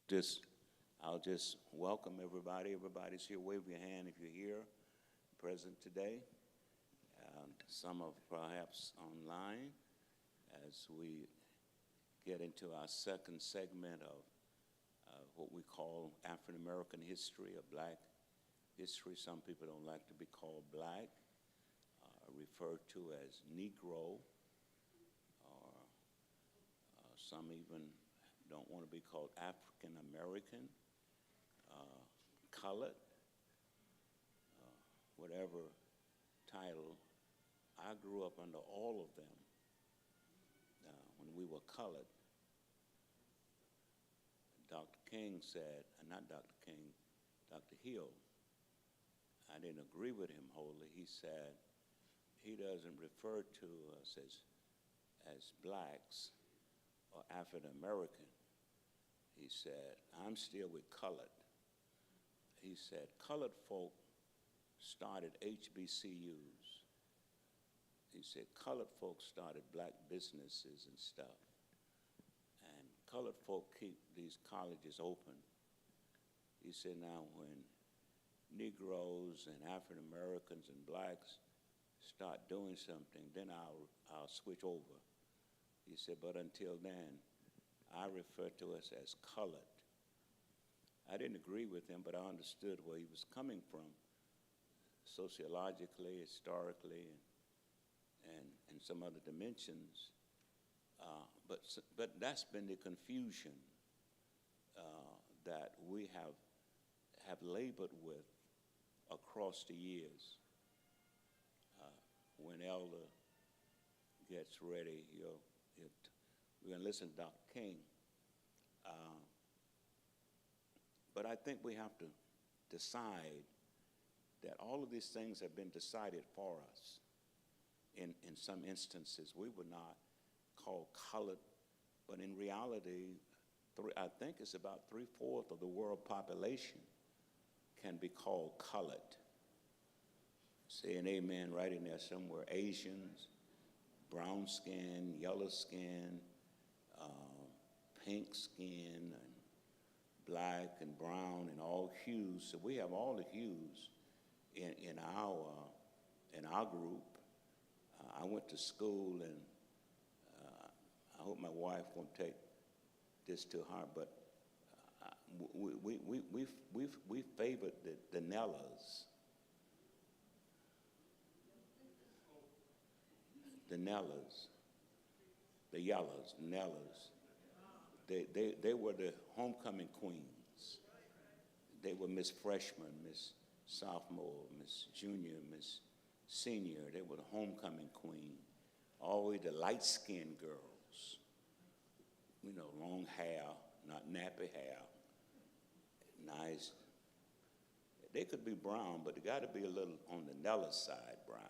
just I'll just welcome everybody. Everybody's here. Wave your hand if you're here, present today. Some of perhaps online as we get into our second segment of what we call African American history or black history. Some people don't like to be called black, referred to as Negro, or some even don't want to be called African American, colored, whatever title. I grew up under all of them when we were colored. Dr. King said, not Dr. King, Dr. Hill, I didn't agree with him wholly. He said he doesn't refer to us as blacks or African American. He said, I'm still with colored. He said, colored folk started HBCUs. He said, colored folks started black businesses and stuff. And colored folk keep these colleges open. He said, now when Negroes and African Americans and blacks start doing something, then I'll switch over. He said, but until then, I refer to us as colored. I didn't agree with him, but I understood where he was coming from, sociologically, historically, and some other dimensions. But that's been the confusion that we have labored with across the years. When Elder gets ready, we're going to listen to Dr. King. But I think we have to decide that all of these things have been decided for us. In some instances, we were not called colored, but in reality, I think it's about 3/4 of the world population can be called colored. Say an amen right in there somewhere. Asians, brown skin, yellow skin, pink skin, and black and brown and all hues. So we have all the hues in our group. I went to school, and I hope my wife won't take this too hard, but we favored the Nellas. The Nellas, the Yellows, Nellas. They were the homecoming queens. They were Miss Freshman, Miss Sophomore, Miss Junior, Miss Senior. They were the homecoming queen. Always the light-skinned girls. Long hair, not nappy hair. Nice. They could be brown, but they got to be a little on the Nella side brown.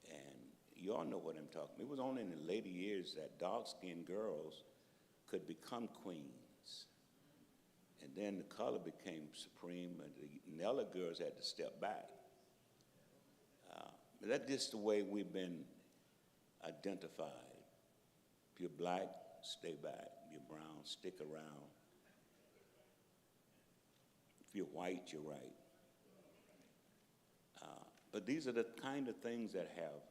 And you all know what I'm talking about. It was only in the later years that dark-skinned girls could become queens. And then the color became supreme, and the Nella girls had to step back. But that's just the way we've been identified. If you're black, stay back. If you're brown, stick around. If you're white, you're right. But these are the kind of things that have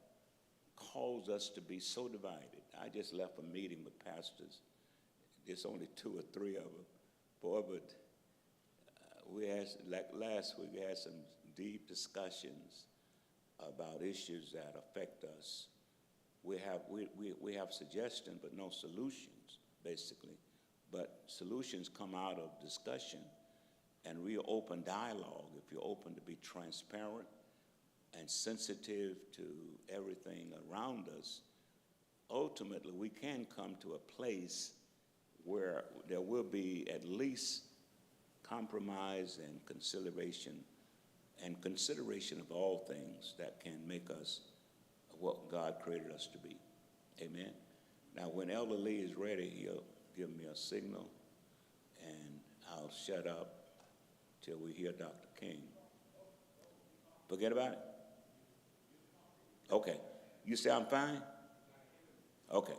caused us to be so divided. I just left a meeting with pastors. There's only 2 or 3 of them. Boy, but last week, we had some deep discussions about issues that affect us. We have suggestions, but no solutions, basically. But solutions come out of discussion and real open dialogue. If you're open to be transparent and sensitive to everything around us, ultimately we can come to a place where there will be at least compromise and consideration of all things that can make us what God created us to be. Amen. Now, when Elder Lee is ready, he'll give me a signal, and I'll shut up till we hear Dr. King. Forget about it? Okay. You say I'm fine? Okay.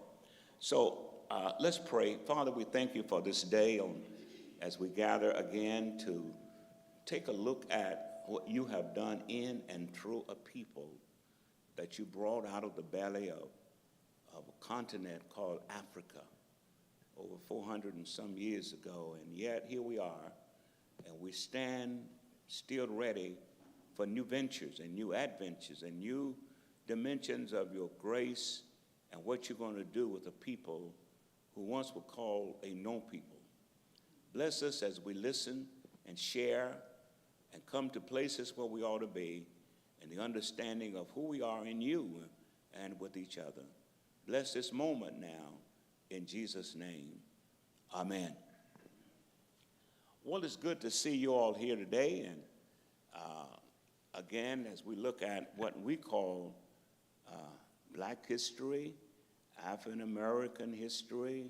So Let's pray. Father, we thank you for this day as we gather again to take a look at what you have done in and through a people that you brought out of the belly of a continent called Africa over 400 and some years ago. And yet here we are, and we stand still ready for new ventures and new adventures and new dimensions of your grace and what you're going to do with a people who once were called a no people. Bless us as we listen and share and come to places where we ought to be and the understanding of who we are in you and with each other. Bless this moment now in Jesus' name. Amen. Well, it's good to see you all here today. And again, as we look at what we call Black history, African American history,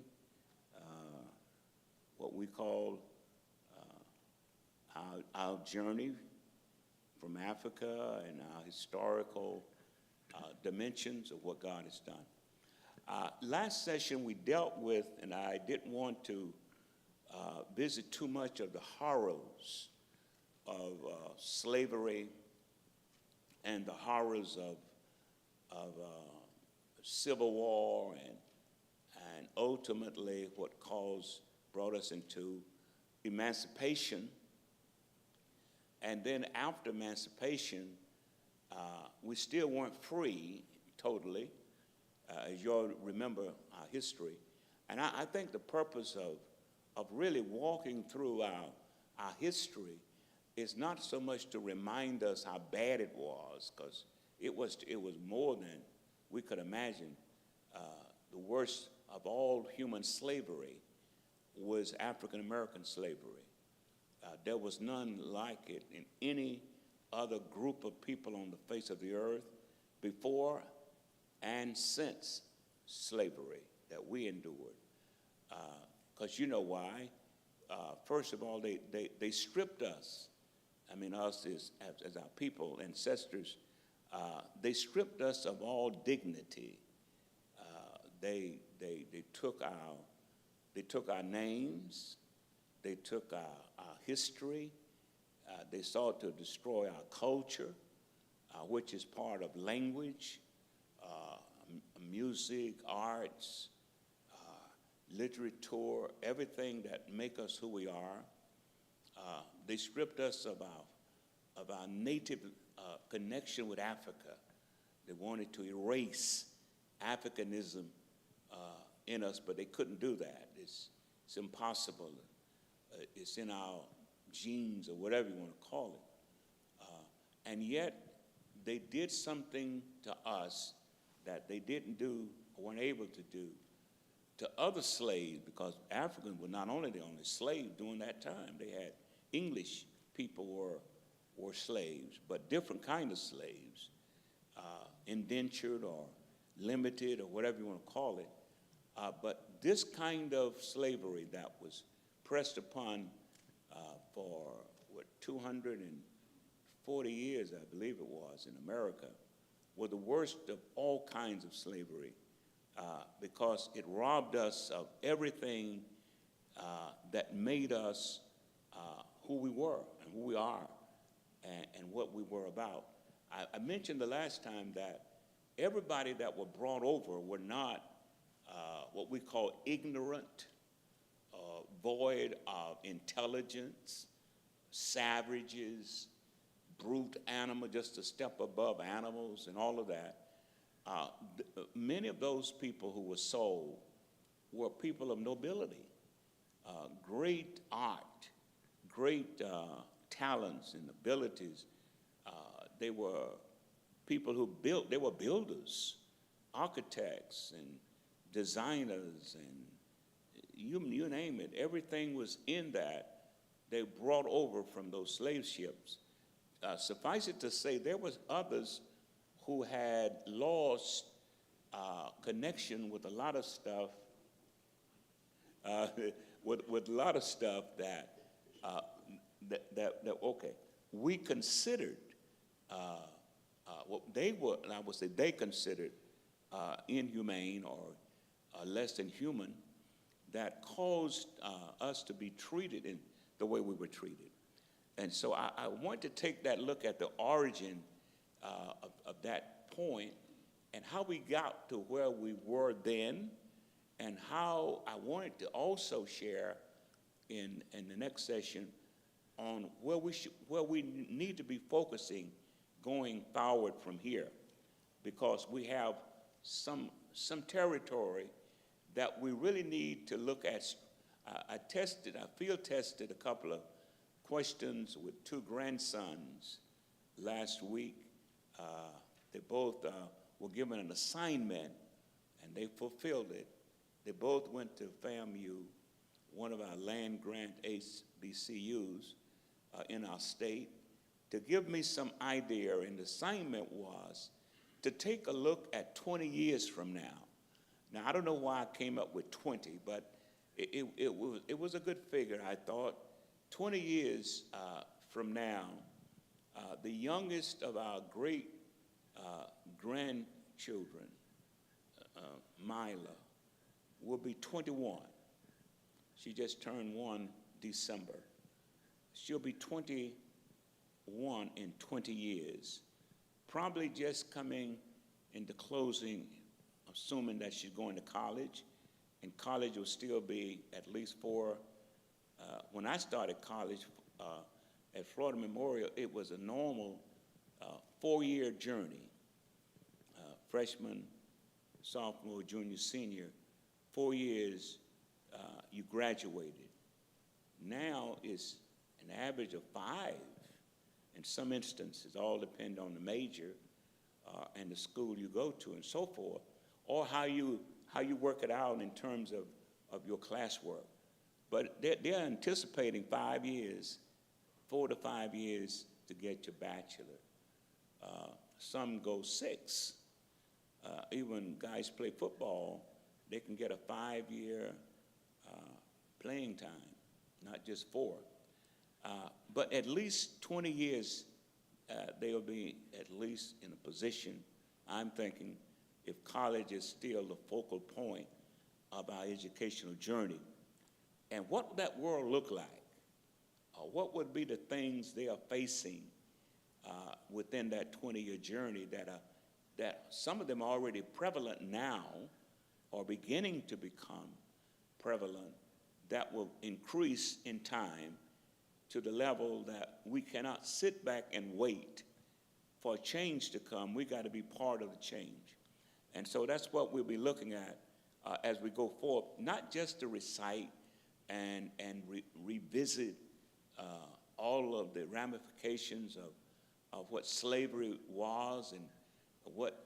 what we call our journey from Africa and our historical dimensions of what God has done. Last session we dealt with, and I didn't want to visit too much of the horrors of slavery and the horrors of Civil War and ultimately what brought us into emancipation. And then after emancipation, we still weren't free totally, as you all remember our history. And I think the purpose of really walking through our history is not so much to remind us how bad it was, because it was more than we could imagine. The worst of all human slavery was African American slavery. There was none like it in any other group of people on the face of the earth before and since slavery that we endured. Because you know why. First of all, they stripped us. I mean, us as our people, ancestors, they stripped us of all dignity. They took our names, they took our history, they sought to destroy our culture, which is part of language, music, arts, literature, everything that make us who we are. They stripped us of our native connection with Africa. They wanted to erase Africanism in us, but they couldn't do that. It's impossible. It's in our genes or whatever you want to call it. And yet, they did something to us that they didn't do or weren't able to do to other slaves, because Africans were not only the only slaves during that time. They had English people were slaves, but different kind of slaves, indentured or limited or whatever you want to call it. But this kind of slavery that was pressed upon for, 240 years, I believe it was, in America, were the worst of all kinds of slavery because it robbed us of everything that made us who we were and who we are and what we were about. I mentioned the last time that everybody that were brought over were not what we call ignorant, void of intelligence, savages, brute animal, just a step above animals and all of that. Many of those people who were sold were people of nobility, great art, great talents and abilities. They were people who built, they were builders, architects and designers, and you name it. Everything was in that they brought over from those slave ships. Suffice it to say, there was others who had lost connection with a lot of stuff, with a lot of stuff that okay, we considered what they were, and I would say they considered inhumane or less than human, that caused us to be treated in the way we were treated. And so I want to take that look at the origin of that point and how we got to where we were then, and how I wanted to also share in the next session on where we need to be focusing going forward from here, because we have some territory that we really need to look at. I field tested a couple of questions with two grandsons last week. They both were given an assignment, and they fulfilled it. They both went to FAMU, one of our land-grant HBCUs in our state, to give me some idea, and the assignment was to take a look at 20 years from now. Now, I don't know why I came up with 20, but it was a good figure, I thought. 20 years from now, the youngest of our great grandchildren, Mila, will be 21. She just turned 1 December. She'll be 21 in 20 years, probably just coming into closing, assuming that she's going to college, and college will still be at least 4. When I started college at Florida Memorial, it was a normal 4-year journey, freshman, sophomore, junior, senior. 4 years, you graduated. Now it's an average of 5. In some instances, all depend on the major and the school you go to and so forth, or how you work it out in terms of your classwork. But they're anticipating 5 years, 4 to 5 years to get your bachelor. Some go 6. Even guys play football, they can get a 5-year playing time, not just 4. But at least 20 years, they'll be at least in a position, I'm thinking, if college is still the focal point of our educational journey. And what would that world look like? What would be the things they are facing within that 20-year journey that some of them are already prevalent now or beginning to become prevalent, that will increase in time to the level that we cannot sit back and wait for a change to come. We got to be part of the change. And so that's what we'll be looking at as we go forward, not just to recite and revisit all of the ramifications of what slavery was and what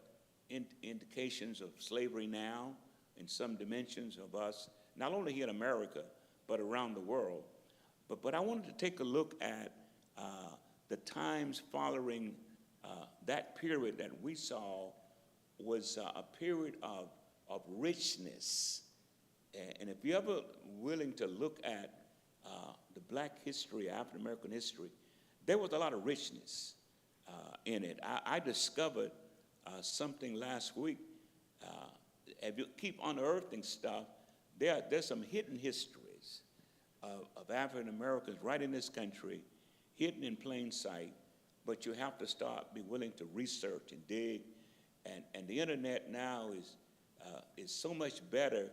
indications of slavery now in some dimensions of us, not only here in America, but around the world. But I wanted to take a look at the times following that period that we saw was a period of richness. And if you're ever willing to look at the black history, African American history, there was a lot of richness in it. I discovered something last week. If you keep unearthing stuff, there's some hidden histories of African Americans right in this country, hidden in plain sight, but you have to be willing to research and dig. And the internet now is so much better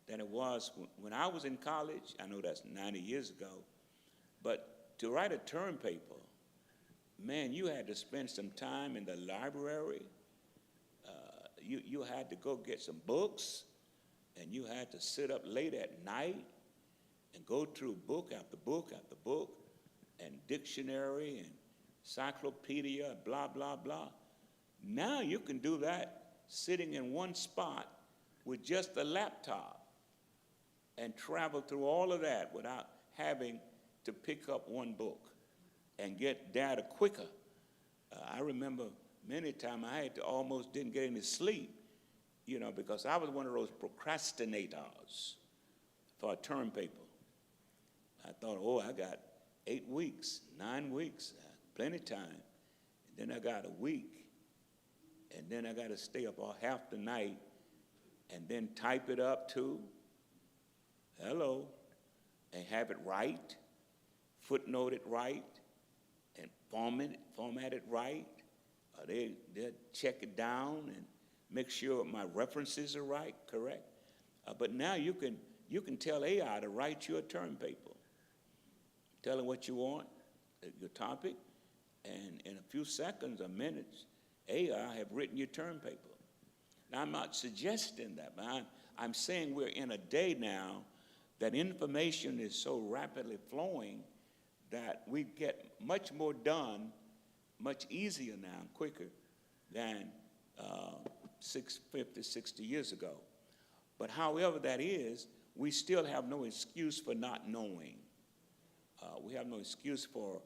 than it was when I was in college. I know that's 90 years ago, but to write a term paper, man, you had to spend some time in the library. You had to go get some books, and you had to sit up late at night and go through book after book after book, and dictionary and encyclopedia, blah, blah, blah. Now you can do that sitting in one spot with just a laptop and travel through all of that without having to pick up one book and get data quicker. I remember many times I almost didn't get any sleep, because I was one of those procrastinators for a term paper. I thought, I got 8 weeks, 9 weeks, plenty of time. And then I got a week, and then I got to stay up all half the night and then type it up too. Hello. And have it right, footnote it right, and format it right. They'll check it down and make sure my references are right, correct. But now you can tell AI to write you a term paper. Tell it what you want, your topic, and in a few seconds or minutes, AI have written your term paper. Now, I'm not suggesting that, but I'm saying we're in a day now that information is so rapidly flowing that we get much more done much easier now, quicker than 50, 60 years ago. But however that is, we still have no excuse for not knowing. We have no excuse for,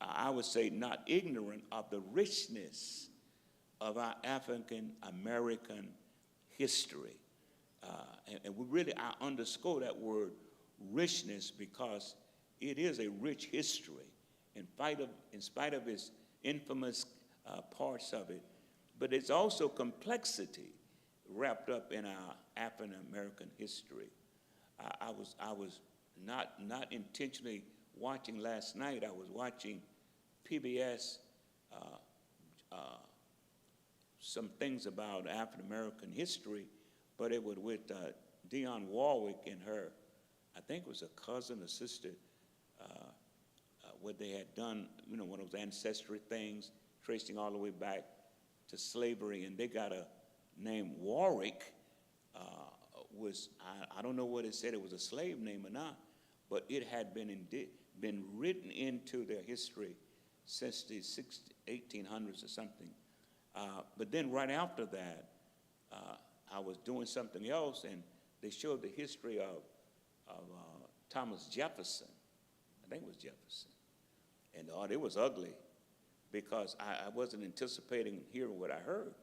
I would say, not ignorant of the richness of our African American history. And we really, I underscore that word richness because it is a rich history in spite of its infamous parts of it. But it's also complexity wrapped up in our African American history. I was not intentionally watching last night. I was watching PBS, some things about African American history, but it was with Dionne Warwick and her, I think it was a cousin or sister, what they had done, one of those ancestry things, tracing all the way back to slavery, and they got a name Warwick. I don't know what it said, it was a slave name or not, but it had been written into their history since the 1800s or something. But then right after that, I was doing something else, and they showed the history of Thomas Jefferson. I think it was Jefferson. And it was ugly because I wasn't anticipating hearing what I heard.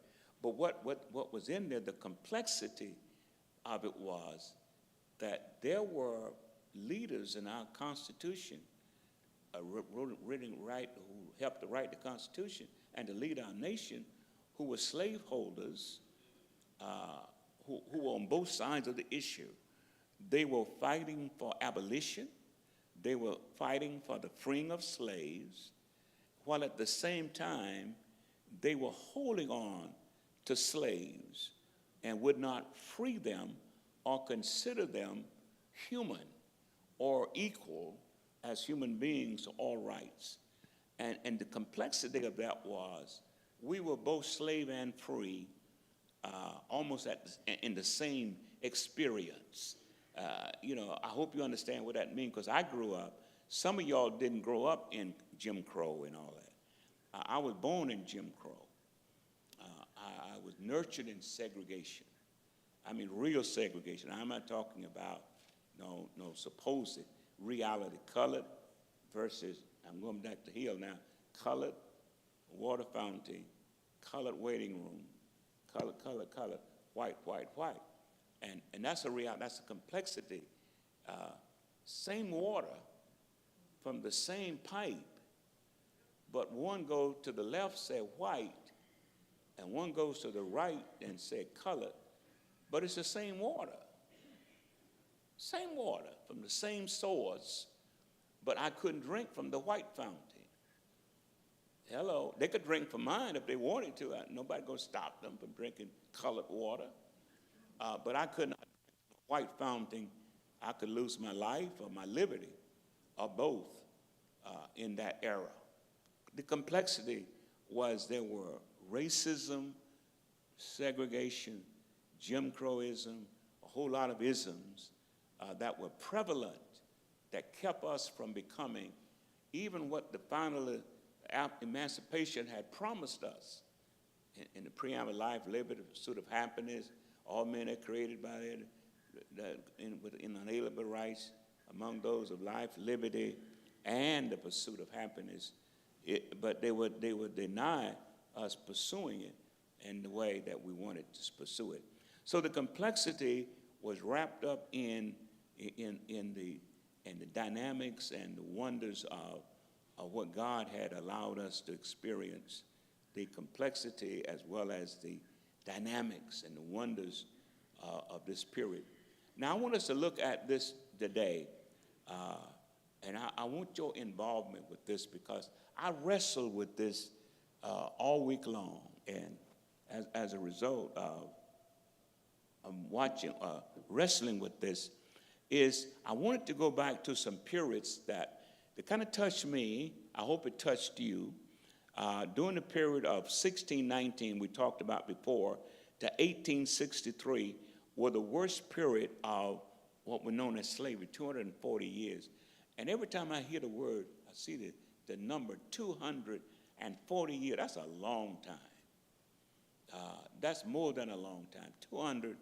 But what was in there, the complexity of it was that there were leaders in our Constitution who helped to write the Constitution and to lead our nation, who were slaveholders, who were on both sides of the issue. They were fighting for abolition. They were fighting for the freeing of slaves, while at the same time, they were holding on to slaves and would not free them or consider them human or equal as human beings to all rights. And the complexity of that was we were both slave and free, almost in the same experience. I hope you understand what that means, because I grew up. Some of y'all didn't grow up in Jim Crow and all that. I was born in Jim Crow. I was nurtured in segregation. I mean, real segregation. I'm not talking about no supposed reality. Colored versus, I'm going back to Hill now, colored water fountain, colored waiting room, colored, white. And that's a reality, that's a complexity. Same water from the same pipe, but one goes to the left, say white, and one goes to the right and say colored, but it's the same water. Same water from the same source, but I couldn't drink from the white fountain. Hello, they could drink from mine if they wanted to. Nobody gonna stop them from drinking colored water. But I couldn't drink from the white fountain. I could lose my life or my liberty, or both, in that era. The complexity was there were racism, segregation, Jim Crowism, a whole lot of isms that were prevalent that kept us from becoming even what the final emancipation had promised us in the preamble, life, liberty, pursuit of happiness, all men are created by with inalienable rights, among those of life, liberty, and the pursuit of happiness. But they would deny us pursuing it in the way that we wanted to pursue it. So the complexity was wrapped up in the dynamics and the wonders of what God had allowed us to experience, the complexity as well as the dynamics and the wonders of this period. Now, I want us to look at this today, and I want your involvement with this because I wrestled with this all week long, and as a result of wrestling with this, is I wanted to go back to some periods that kind of touched me. I hope it touched you. During the period of 1619, we talked about before, to 1863, were the worst period of what were known as slavery, 240 years. And every time I hear the word, I see the number 240 years. That's a long time. That's more than a long time. 200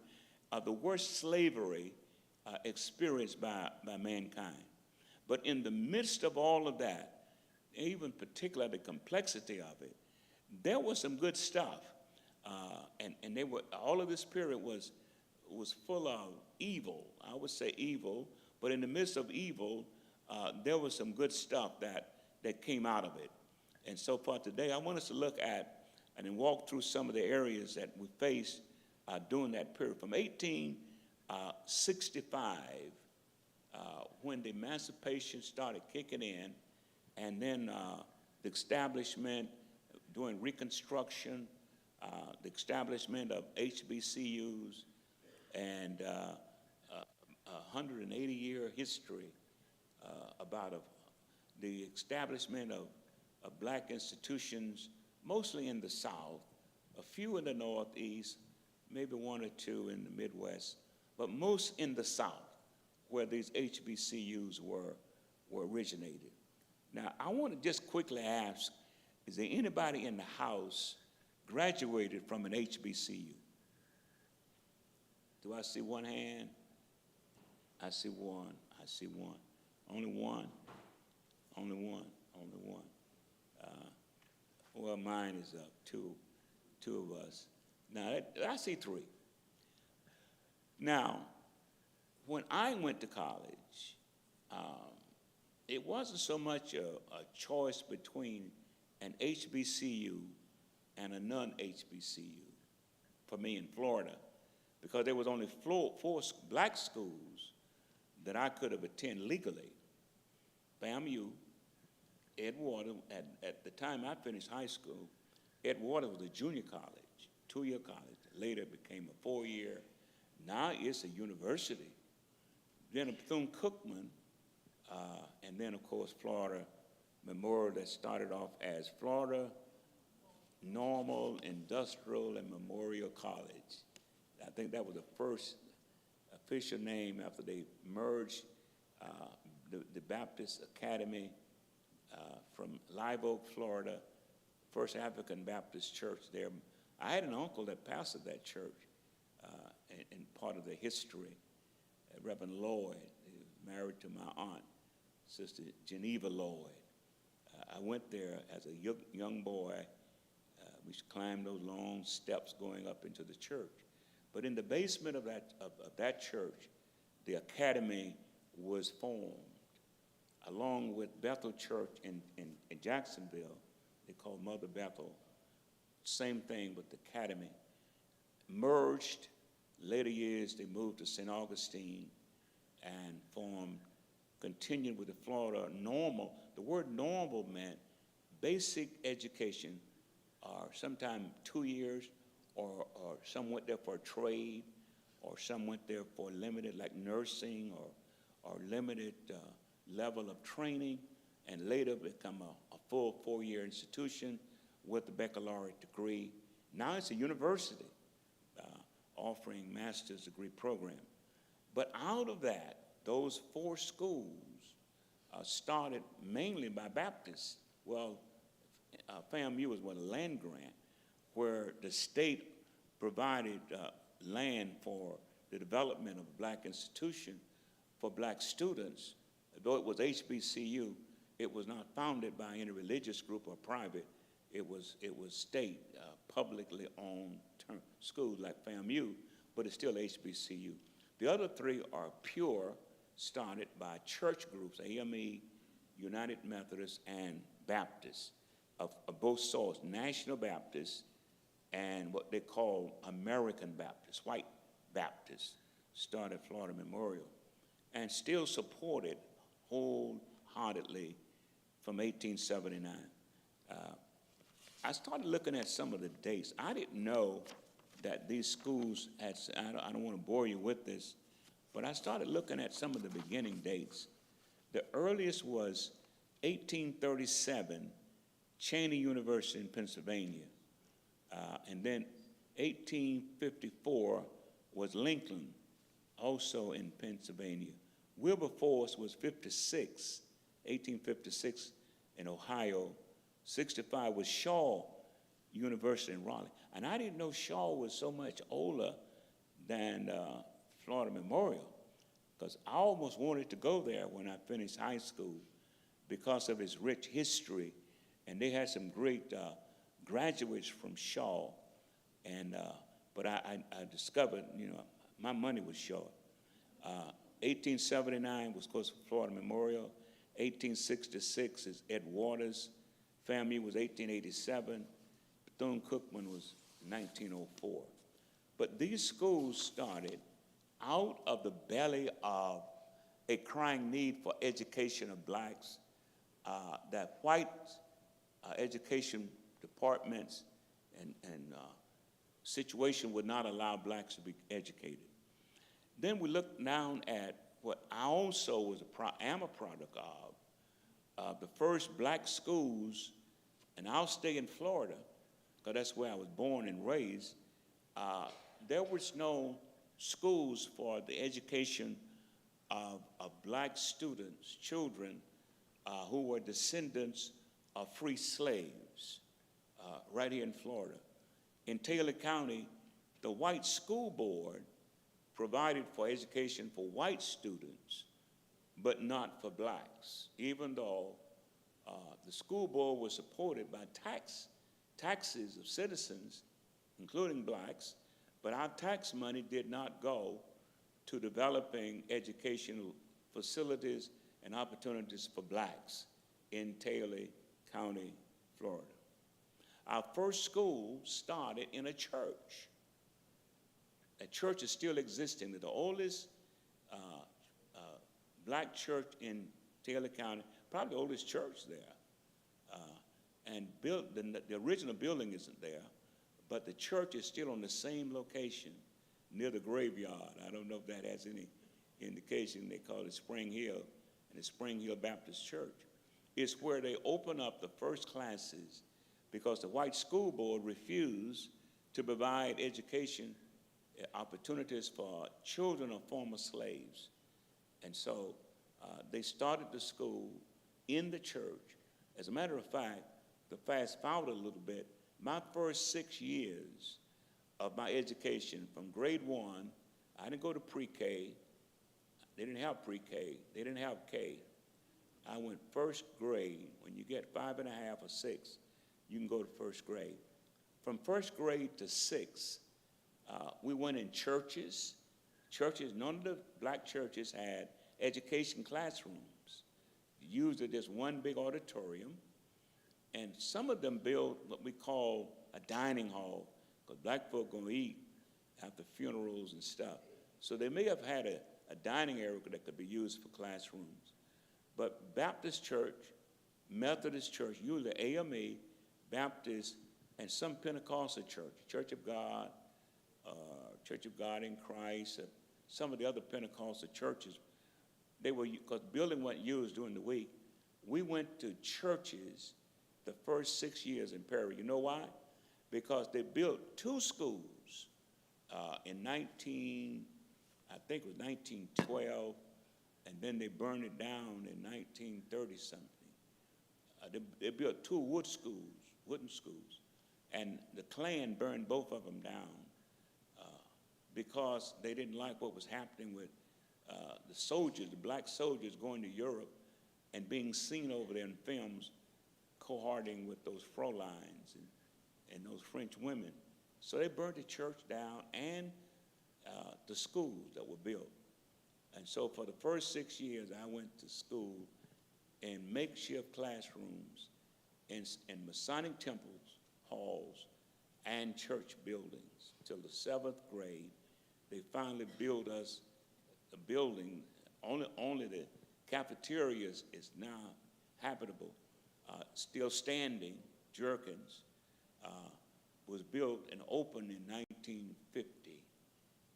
of the worst slavery experienced by mankind. But in the midst of all of that, even particularly the complexity of it, there was some good stuff. And they were, all of this period was full of evil. I would say evil, but in the midst of evil, there was some good stuff that came out of it. And so far today, I want us to look at and then walk through some of the areas that we faced during that period. From 1865, when the emancipation started kicking in, and then the establishment, during Reconstruction, the establishment of HBCUs, and 180-year history about the establishment of black institutions, mostly in the South, a few in the Northeast, maybe one or two in the Midwest, but most in the South, where these HBCUs were originated. Now, I want to just quickly ask, is there anybody in the house graduated from an HBCU? Do I see one hand? I see one. I see one. Only one. Only one. Only one. Well, mine is up. Two of us. Now, I see three. Now, when I went to college, it wasn't so much a choice between an HBCU and a non-HBCU for me in Florida, because there was only four black schools that I could have attended legally. FAMU, Edgewater, at the time I finished high school, Edgewater was a junior college, 2-year college. Later it became a 4-year. Now it's a university. Then Bethune-Cookman, and then, of course, Florida Memorial, that started off as Florida Normal, Industrial, and Memorial College. I think that was the first official name after they merged the Baptist Academy from Live Oak, Florida, First African Baptist Church there. I had an uncle that pastored that church in part of the history, Reverend Lloyd. He was married to my aunt, Sister Geneva Lloyd. I went there as a young boy. We climbed those long steps going up into the church. But in the basement of that church, the academy was formed, along with Bethel Church in Jacksonville. They called Mother Bethel. Same thing with the academy. Merged. Later years, they moved to St. Augustine and continued with the Florida Normal. The word normal meant basic education, or sometimes 2 years, or some went there for a trade, or some went there for limited, like nursing, or limited level of training, and later become a full 4-year institution with a baccalaureate degree. Now it's a university offering master's degree program. But out of that, those 4 schools started mainly by Baptists. Well, FAMU was a land grant where the state provided land for the development of a black institution for black students. Though it was HBCU, it was not founded by any religious group or private. It was state, publicly owned schools like FAMU, but it's still HBCU. The other 3 are pure, started by church groups, AME, United Methodist, and Baptist, of both sorts, National Baptist and what they call American Baptist, white Baptist. started Florida Memorial, and still supported wholeheartedly from 1879. I started looking at some of the dates. I didn't know that these schools had, I don't want to bore you with this, but I started looking at some of the beginning dates. The earliest was 1837, Cheney University in Pennsylvania. And then 1854 was Lincoln, also in Pennsylvania. Wilberforce was 1856 in Ohio. 65 was Shaw University in Raleigh. And I didn't know Shaw was so much older than Florida Memorial, because I almost wanted to go there when I finished high school because of its rich history. And they had some great graduates from Shaw. But I discovered, my money was short. 1879 was, of course, Florida Memorial. 1866 is Ed Waters. FAMU was 1887. Bethune-Cookman was 1904. But these schools started out of the belly of a crying need for education of blacks, that white education departments and situation would not allow blacks to be educated. Then we look down at what I also am a product of, the first black schools, and I'll stay in Florida, because that's where I was born and raised. There was no schools for the education of black students, children who were descendants of free slaves, right here in Florida. In Taylor County, the white school board provided for education for white students, but not for blacks, even though the school board was supported by taxes of citizens, including blacks, but our tax money did not go to developing educational facilities and opportunities for blacks in Taylor County, Florida. Our first school started in a church. A church is still existing. The oldest black church in Taylor County, probably the oldest church there. And the original building isn't there, but the church is still on the same location near the graveyard. I don't know if that has any indication. They call it Spring Hill, and it's Spring Hill Baptist Church. It's where they open up the first classes because the white school board refused to provide education opportunities for children of former slaves. And so they started the school in the church. As a matter of fact, to fast forward a little bit, my first 6 years of my education from grade 1, I didn't go to pre-K. They didn't have pre-K. They didn't have K. I went first grade. When you get 5.5 or 6, you can go to first grade. From first grade to 6, we went in churches. None of the black churches had education classrooms. Usually just one big auditorium, and some of them built what we call a dining hall, because black folk gonna eat after funerals and stuff. So they may have had a dining area that could be used for classrooms. But Baptist church, Methodist church, usually AME, Baptist, and some Pentecostal church, Church of God in Christ, some of the other Pentecostal churches, they were, because building wasn't used during the week. We went to churches the first 6 years in Perry. You know why? Because they built 2 schools in 1912, and then they burned it down in 1930-something. They built 2 wooden schools, and the Klan burned both of them down because they didn't like what was happening with the soldiers, the black soldiers going to Europe and being seen over there in films cohorting with those Fräuleins and those French women. So they burned the church down and the schools that were built. And so for the first 6 years, I went to school in makeshift classrooms in Masonic temples, halls, and church buildings till the 7th grade. They finally built us the building, only the cafeteria is now habitable, still standing. Jerkins was built and opened in 1950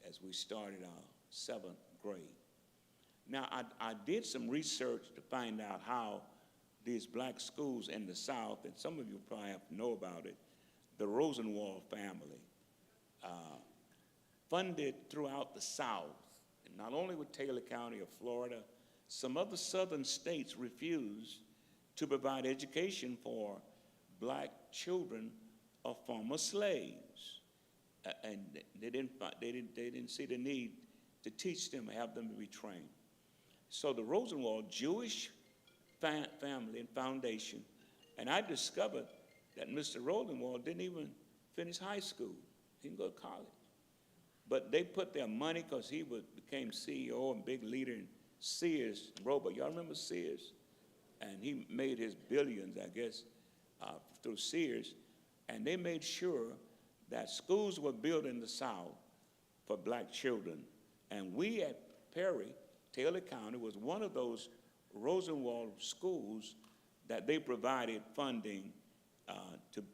as we started our 7th grade. Now, I did some research to find out how these black schools in the South, and some of you probably have to know about it, the Rosenwald family, funded throughout the South, and not only with Taylor County of Florida, some other southern states refused to provide education for black children of former slaves, and they didn't see the need to teach them, have them to be trained. So the Rosenwald Jewish family and foundation, and I discovered that Mr. Rosenwald didn't even finish high school. He didn't go to college. But they put their money, because he became CEO and big leader in Sears Roebuck. Y'all remember Sears? And he made his billions, I guess, through Sears. And they made sure that schools were built in the South for black children. And we at Perry, Taylor County, was one of those Rosenwald schools that they provided funding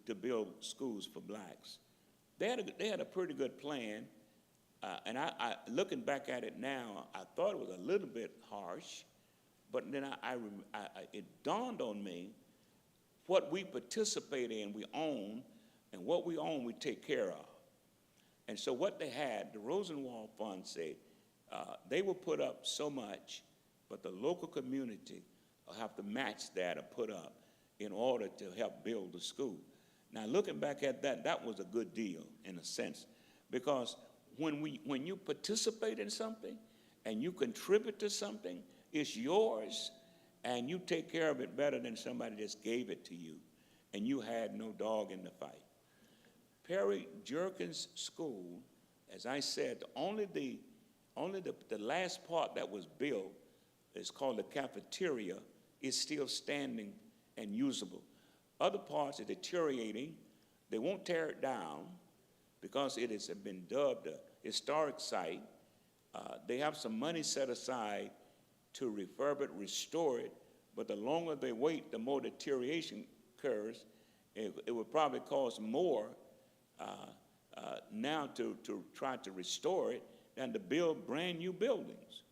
to build schools for blacks. They had a pretty good plan, and I looking back at it now, I thought it was a little bit harsh, but then it dawned on me what we participate in, we own, and what we own, we take care of. And so what they had, the Rosenwald Fund said, they will put up so much, but the local community will have to match that or put up in order to help build the school. Now, looking back at that, that was a good deal in a sense, because when you participate in something and you contribute to something, it's yours, and you take care of it better than somebody just gave it to you, and you had no dog in the fight. Perry Jerkins School, as I said, only the last part that was built, is called the cafeteria, is still standing and usable. Other parts are deteriorating. They won't tear it down because it has been dubbed a historic site. They have some money set aside to refurb it, restore it, but the longer they wait, the more deterioration occurs. It would probably cost more now to try to restore it than to build brand new buildings.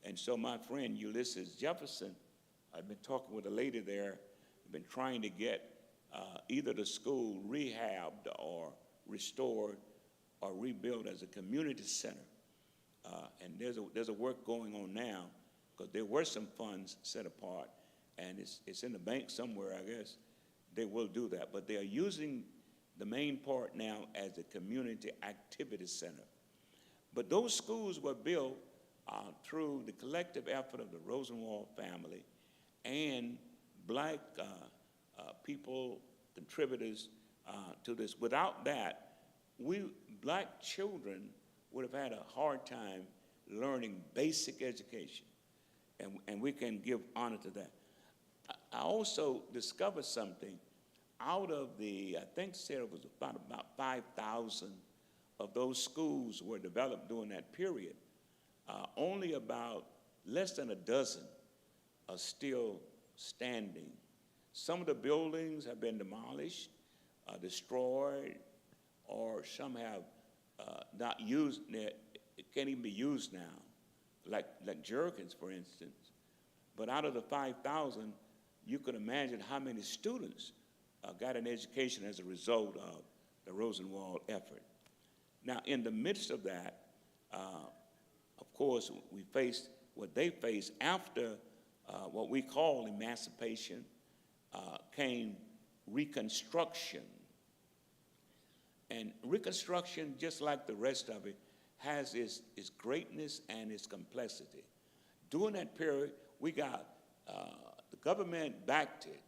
And so my friend Ulysses Jefferson, I've been talking with a lady there, been trying to get either the school rehabbed or restored or rebuilt as a community center. And there's a work going on now, because there were some funds set apart, and it's in the bank somewhere, I guess. They will do that, but they are using the main part now as a community activity center. But those schools were built through the collective effort of the Rosenwald family and black people, contributors to this. Without that, black children would have had a hard time learning basic education, and we can give honor to that. I also discovered something out of the, I think said it was about 5,000 of those schools were developed during that period. Only about less than a dozen are still standing. Some of the buildings have been demolished, destroyed, or some have not used, it can't even be used now, like Jerkins, for instance. But out of the 5,000, you could imagine how many students got an education as a result of the Rosenwald effort. Now, in the midst of that, of course, we faced what they faced after what we call emancipation, came Reconstruction. And Reconstruction, just like the rest of it, has its greatness and its complexity. During that period, we got, the government backed it.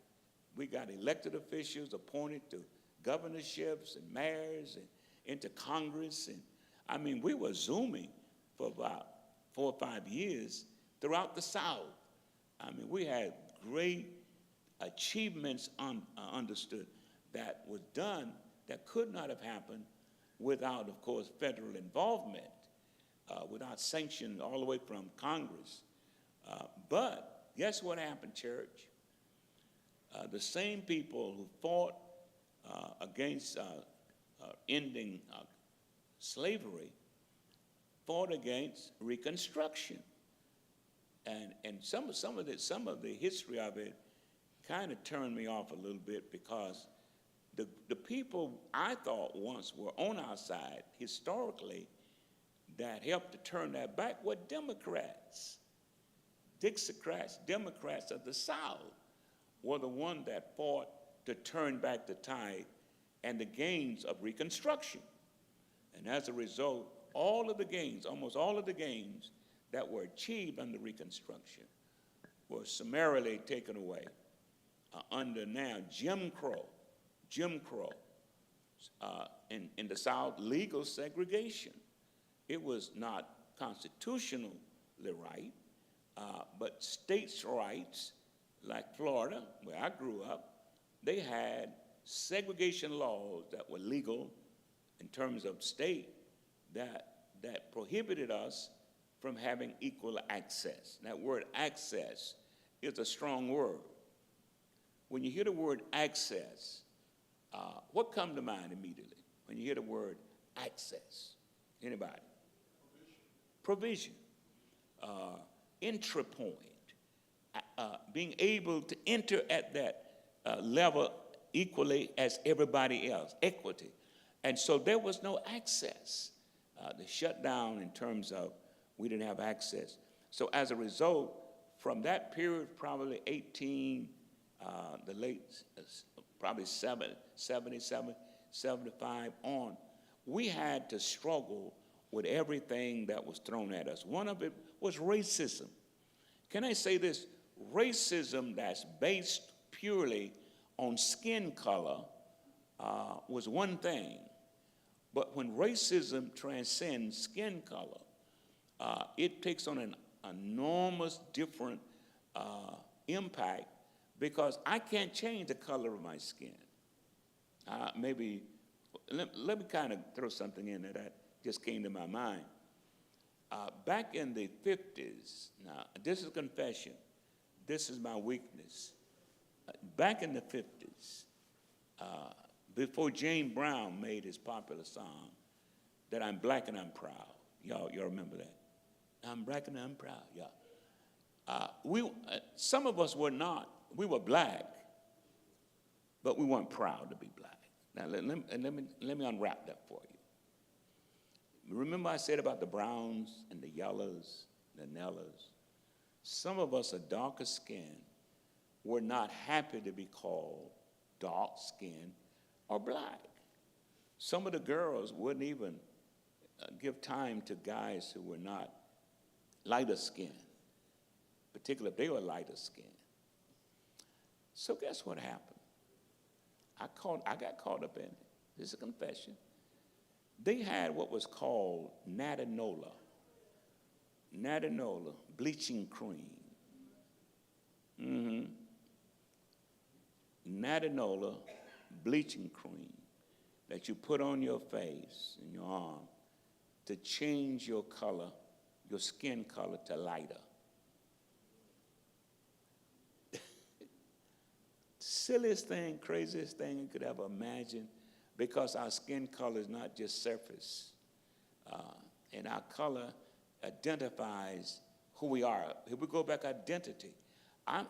We got elected officials appointed to governorships and mayors and into Congress. And I mean, we were zooming for about 4 or 5 years throughout the South. I mean, we had great achievements understood that was done that could not have happened without, of course, federal involvement. without sanction all the way from Congress. But guess what happened, church? The same people who fought against ending slavery fought against Reconstruction. And some of the history of it kind of turned me off a little bit, because the people I thought once were on our side historically that helped to turn that back were Democrats. Dixiecrats, Democrats of the South were the one that fought to turn back the tide and the gains of Reconstruction. And as a result, all of the gains, almost all of the gains that were achieved under Reconstruction were summarily taken away under now Jim Crow. In the South, legal segregation. It was not constitutionally right, but states' rights, like Florida, where I grew up, they had segregation laws that were legal in terms of state that prohibited us from having equal access. That word access is a strong word. When you hear the word access, what comes to mind immediately when you hear the word access? Anybody? Provision. Entry point. Being able to enter at that level equally as everybody else. Equity. And so there was no access. The shutdown in terms of we didn't have access. So as a result, from that period, probably the late, probably 77, 75 on, we had to struggle with everything that was thrown at us. One of it was racism. Can I say this? Racism that's based purely on skin color was one thing. But when racism transcends skin color, it takes on an enormous different impact, because I can't change the color of my skin. Let me kind of throw something in there that just came to my mind. Back in the 50s, now this is confession, this is my weakness. Back in the 50s, before James Brown made his popular song, that I'm black and I'm proud. Y'all remember that? I'm black and I'm proud, yeah. Some of us were not. We were black, but we weren't proud to be black. Now, let me unwrap that for you. Remember I said about the browns and the yellows, the Nellas? Some of us are darker skinned. We're not happy to be called dark skinned or black. Some of the girls wouldn't even give time to guys who were not lighter skinned, particularly if they were lighter skinned. So guess what happened? I got caught up in it. This is a confession. They had what was called Natanola bleaching cream. Natanola bleaching cream that you put on your face and your arm to change your color, your skin color, to lighter. Silliest thing, craziest thing you could ever imagine, because our skin color is not just surface. And our color identifies who we are. Here we go back, identity. I'm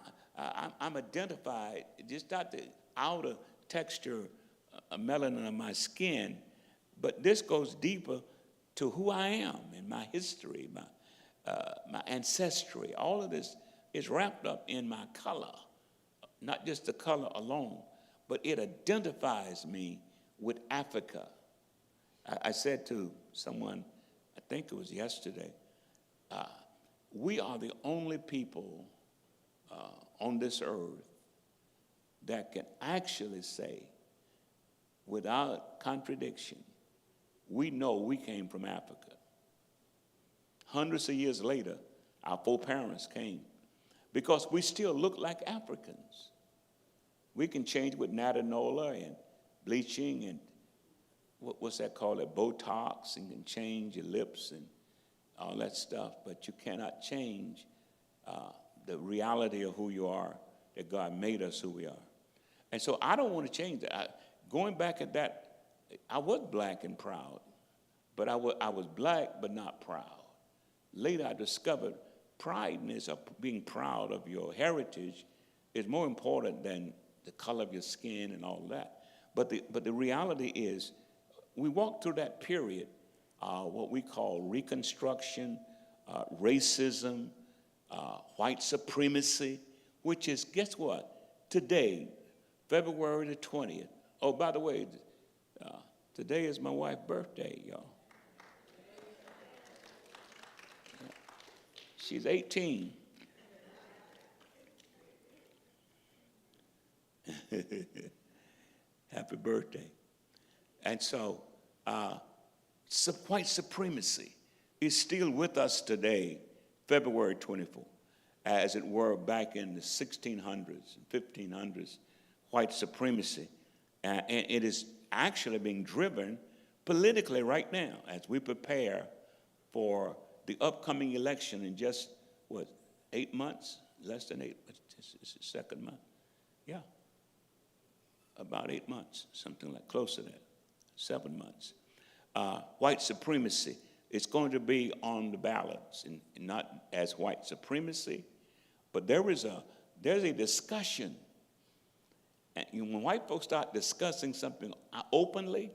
identified, just not the outer texture, melanin of my skin, but this goes deeper to who I am and my history, my ancestry. All of this is wrapped up in my color, not just the color alone, but it identifies me with Africa. I said to someone, I think it was yesterday, we are the only people on this earth that can actually say, without contradiction, we know we came from Africa. Hundreds of years later, our foreparents came, because we still look like Africans. We can change with Natanola and bleaching and what's that called, Botox, and can change your lips and all that stuff, but you cannot change the reality of who you are, that God made us who we are. And so I don't want to change that. Going back at that, I was black and proud, but I was black but not proud. Later I discovered prideness of being proud of your heritage is more important than the color of your skin and all that. But the reality is, we walked through that period, what we call Reconstruction, racism, white supremacy, which is, guess what? Today, February the 20th. Oh, by the way, today is my wife's birthday, y'all. She's 18. Happy birthday. And so, white supremacy is still with us today, February 24th, as it were back in the 1600s and 1500s, white supremacy. And it is actually being driven politically right now as we prepare for the upcoming election in just, 8 months? Less than 8, it's the second month. Yeah, about 8 months, something like close to that, 7 months. White supremacy is going to be on the ballots, and not as white supremacy, but there's a discussion. And when white folks start discussing something openly,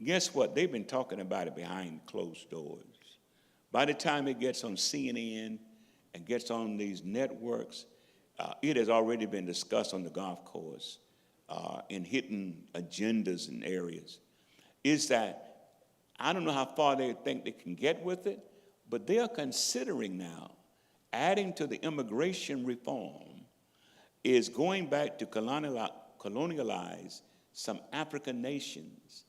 guess what? They've been talking about it behind closed doors. By the time it gets on CNN and gets on these networks, it has already been discussed on the golf course in hidden agendas and areas. Is that, I don't know how far they think they can get with it, but they are considering now adding to the immigration reform is going back to colonialize some African nations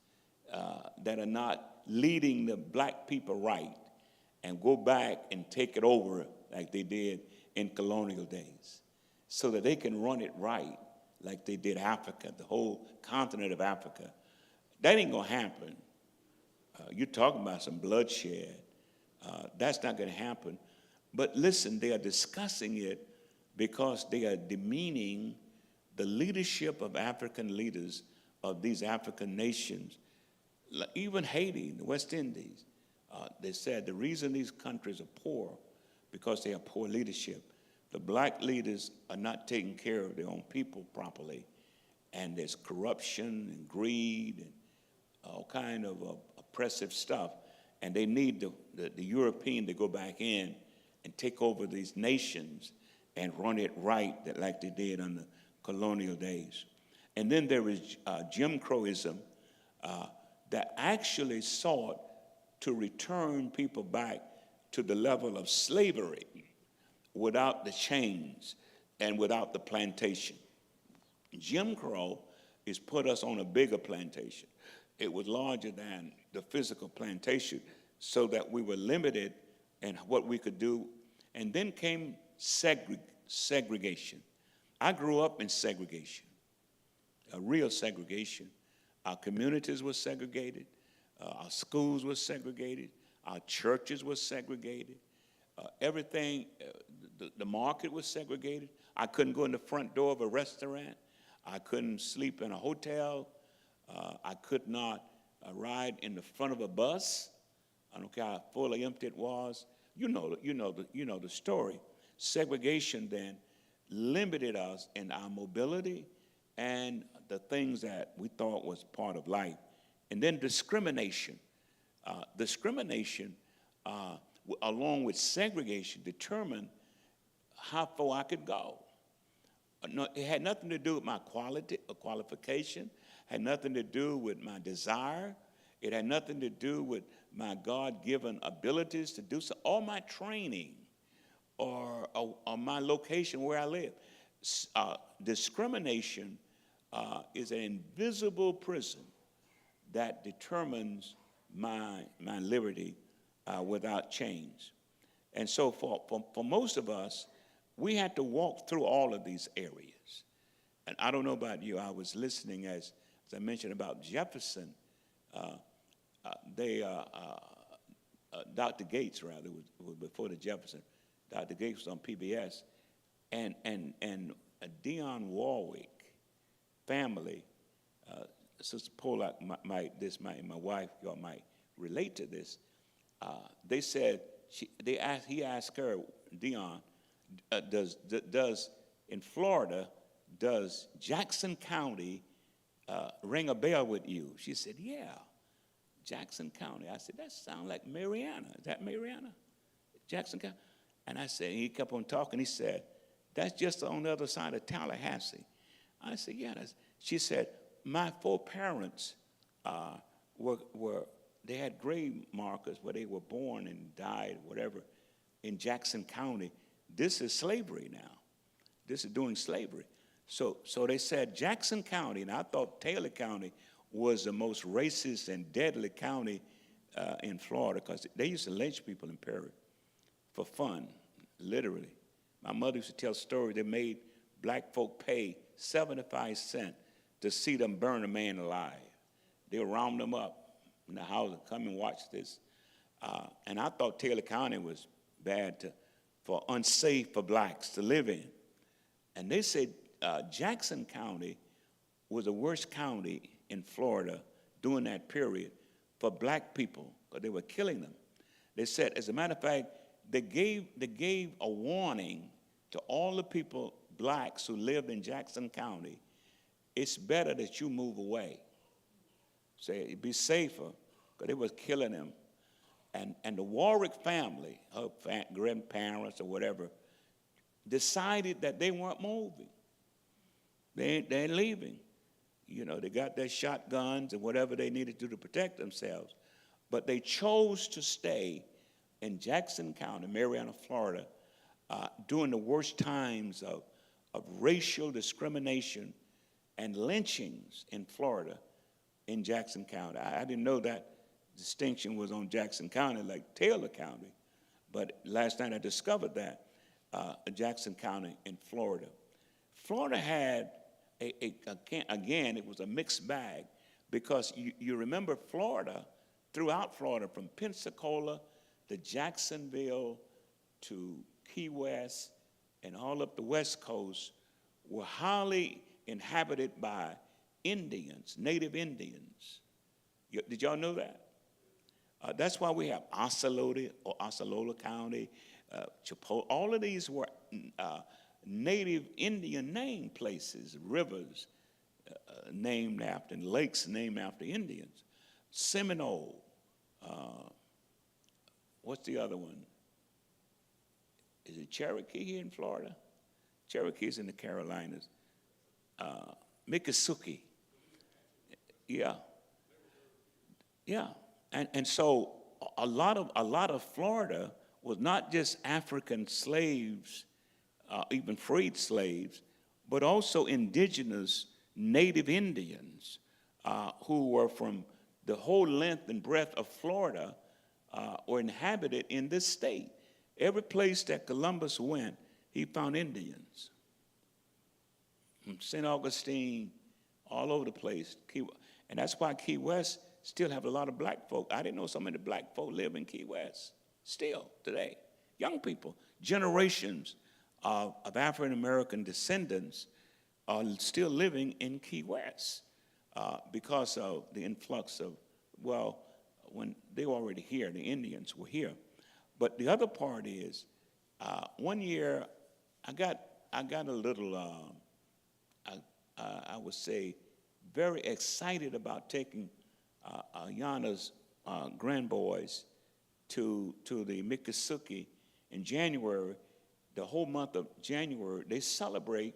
that are not leading the black people right, and go back and take it over like they did in colonial days, so that they can run it right like they did Africa, the whole continent of Africa. That ain't gonna happen. You're talking about some bloodshed. That's not gonna happen. But listen, they are discussing it because they are demeaning the leadership of African leaders of these African nations, even Haiti, the West Indies. They said the reason these countries are poor because they have poor leadership. The black leaders are not taking care of their own people properly, and there's corruption and greed and all kind of oppressive stuff, and they need the European to go back in and take over these nations and run it right like they did on the colonial days. And then there is Jim Crowism that actually sought to return people back to the level of slavery without the chains and without the plantation. Jim Crow has put us on a bigger plantation. It was larger than the physical plantation, so that we were limited in what we could do. And then came segregation. I grew up in segregation, a real segregation. Our communities were segregated. Our schools were segregated. Our churches were segregated. Everything, the market was segregated. I couldn't go in the front door of a restaurant. I couldn't sleep in a hotel. I could not ride in the front of a bus. I don't care how full or empty it was. You know the story. Segregation then limited us in our mobility and the things that we thought was part of life. And then discrimination. Discrimination, along with segregation, determined how far I could go. No, it had nothing to do with my quality or qualification, had nothing to do with my desire. It had nothing to do with my God-given abilities to do so, or my training, or my location where I live. Discrimination is an invisible prison that determines my liberty without chains. And so for most of us, we had to walk through all of these areas. And I don't know about you, I was listening as I mentioned about Jefferson. Dr. Gates, rather, was before the Jefferson. Dr. Gates was on PBS. And Dionne Warwick family, Sister Polak, my wife, y'all might relate to this. They said, he asked her, Dionne, does in Florida, does Jackson County ring a bell with you? She said, yeah, Jackson County. I said, that sounds like Mariana. Is that Mariana? Jackson County? And I said, he kept on talking. He said, that's just on the other side of Tallahassee. I said, yeah. She said, my 4 parents they had grave markers where they were born and died, whatever, in Jackson County. This is slavery now. This is during slavery. So they said Jackson County, and I thought Taylor County was the most racist and deadly county in Florida, because they used to lynch people in Perry for fun, literally. My mother used to tell stories. They made black folk pay 75 cents to see them burn a man alive. They would round them up in the house and come and watch this. And I thought Taylor County was bad for unsafe for blacks to live in. And they said Jackson County was the worst county in Florida during that period for black people, because they were killing them. They said, as a matter of fact, they gave a warning to all the people, blacks who lived in Jackson County, it's better that you move away. Say, it'd be safer, because they was killing them. And the Warwick family, her grandparents or whatever, decided that they weren't moving. They ain't leaving. You know, they got their shotguns and whatever they needed to do to protect themselves. But they chose to stay in Jackson County, Mariana, Florida, during the worst times of racial discrimination and lynchings in Florida, in Jackson County. I didn't know that distinction was on Jackson County like Taylor County, but last night I discovered that, Jackson County in Florida. Florida had, again, it was a mixed bag, because you remember Florida, throughout Florida, from Pensacola to Jacksonville to Key West and all up the West Coast, were highly inhabited by Indians, native Indians. Did y'all know that? That's why we have Osceola County, Chipotle. All of these were native Indian named places, rivers named after, and lakes named after Indians. Seminole. What's the other one? Is it Cherokee here in Florida? Cherokee is in the Carolinas. Miccosukee. Yeah. Yeah. And so a lot of Florida was not just African slaves, even freed slaves, but also indigenous native Indians who were from the whole length and breadth of Florida were inhabited in this state. Every place that Columbus went, he found Indians. From St. Augustine, all over the place. And that's why Key West still have a lot of black folk. I didn't know so many black folk live in Key West, still today. Young people, generations of African-American descendants are still living in Key West because of the influx of, well, when they were already here, the Indians were here. But the other part is, one year I got a little, I would say, very excited about taking Yana's grandboys to the Miccosukee in January. The whole month of January, they celebrate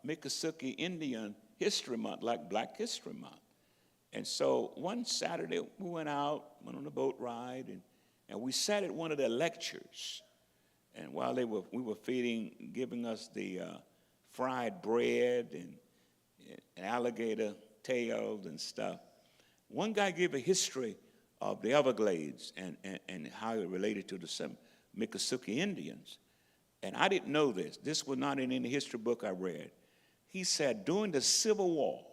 Miccosukee Indian History Month, like Black History Month. And so one Saturday, we went out, went on a boat ride, and we sat at one of their lectures. And while we were feeding, giving us the fried bread and alligator tails and stuff, one guy gave a history of the Everglades and how it related to the Miccosukee Indians. And I didn't know this. This was not in any history book I read. He said during the Civil War,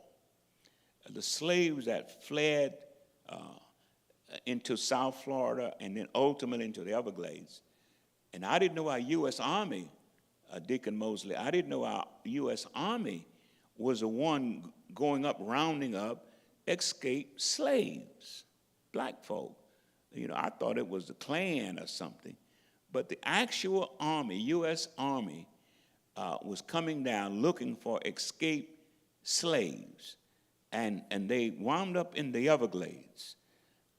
the slaves that fled into South Florida and then ultimately into the Everglades. And I didn't know our U.S. Army, Deacon Mosley, I didn't know our U.S. Army was the one going up, rounding up escaped slaves, black folk. You know, I thought it was the Klan or something. But the actual Army, U.S. Army, was coming down looking for escaped slaves. And they wound up in the Everglades.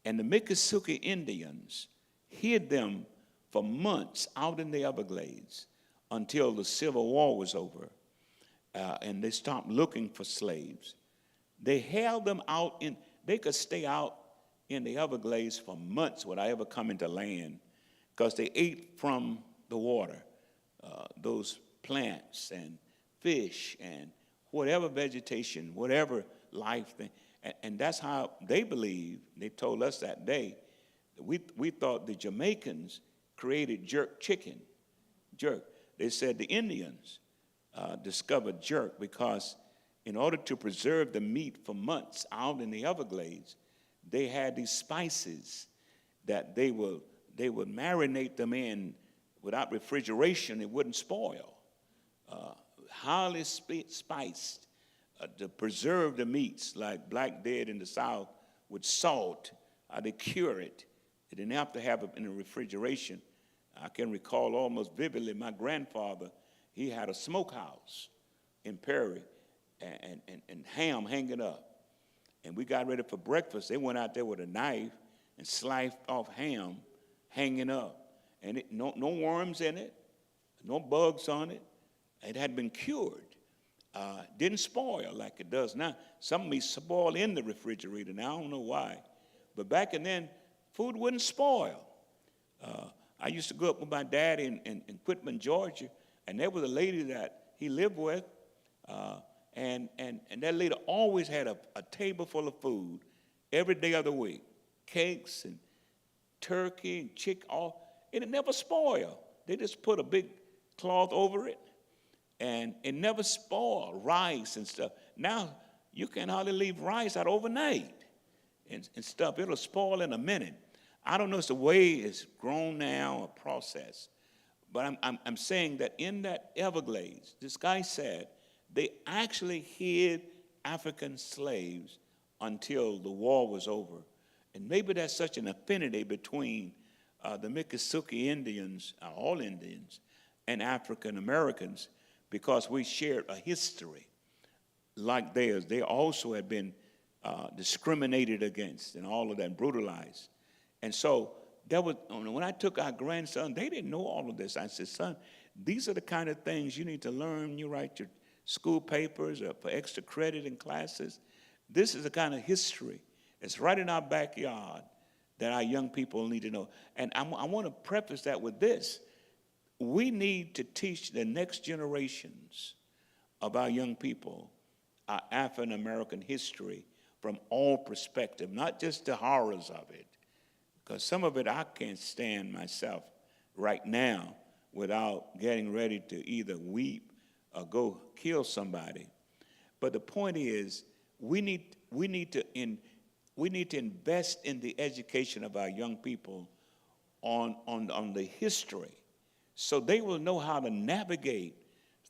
And the Miccosukee Indians hid them for months out in the Everglades until the Civil War was over. And they stopped looking for slaves. They held them out they could stay out in the Everglades for months without ever coming to land because they ate from the water, those plants and fish and whatever vegetation, whatever life thing. And that's how they believe. They told us that day. We thought the Jamaicans created jerk chicken, jerk. They said the Indians discovered jerk because in order to preserve the meat for months out in the Everglades, they had these spices that they would marinate them in without refrigeration. It wouldn't spoil. Highly spiced to preserve the meats, like black dead in the South with salt. They cure it. They didn't have to have it in the refrigeration. I can recall almost vividly my grandfather, he had a smokehouse in Perry and ham hanging up. And we got ready for breakfast. They went out there with a knife and sliced off ham hanging up. And no worms in it, no bugs on it. It had been cured. Didn't spoil like it does now. Some meat spoil in the refrigerator now. I don't know why. But back then, food wouldn't spoil. I used to go up with my dad in Quitman, Georgia, and there was a lady that he lived with, and that lady always had a table full of food every day of the week, cakes and turkey and chicken, and it never spoiled. They just put a big cloth over it, and it never spoiled, rice and stuff. Now, you can hardly leave rice out overnight and stuff. It'll spoil in a minute. I don't know if it's the way it's grown now or processed, but I'm saying that in that Everglades, this guy said they actually hid African slaves until the war was over. And maybe there's such an affinity between the Miccosukee Indians, all Indians, and African Americans because we shared a history like theirs. They also had been discriminated against and all of that, brutalized. And so when I took our grandson, they didn't know all of this. I said, son, these are the kind of things you need to learn. You write your school papers or for extra credit in classes. This is the kind of history. It's right in our backyard that our young people need to know. And I want to preface that with this. We need to teach the next generations of our young people our African-American history from all perspectives, not just the horrors of it. Because some of it I can't stand myself right now without getting ready to either weep or go kill somebody. But the point is, we need to invest in the education of our young people on the history, so they will know how to navigate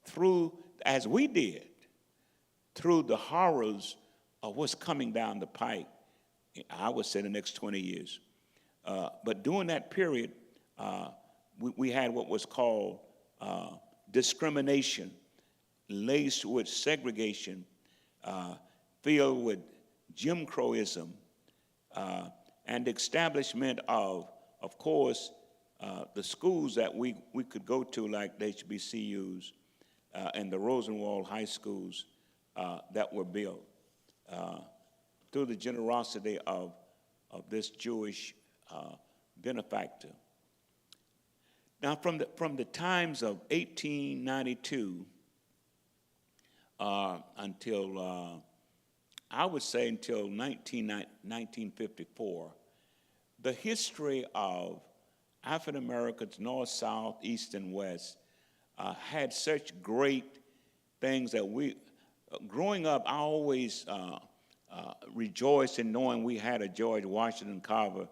through, as we did, through the horrors of what's coming down the pike. I would say the next 20 years. But during that period, we had what was called discrimination, laced with segregation, filled with Jim Crowism, and the establishment of course, the schools that we could go to, like the HBCUs and the Rosenwald high schools that were built through the generosity of this Jewish benefactor. Now, from the times of 1892 until I would say until 1954, the history of African Americans, North, South, East, and West, had such great things that growing up, I always rejoice in knowing we had a George Washington Carver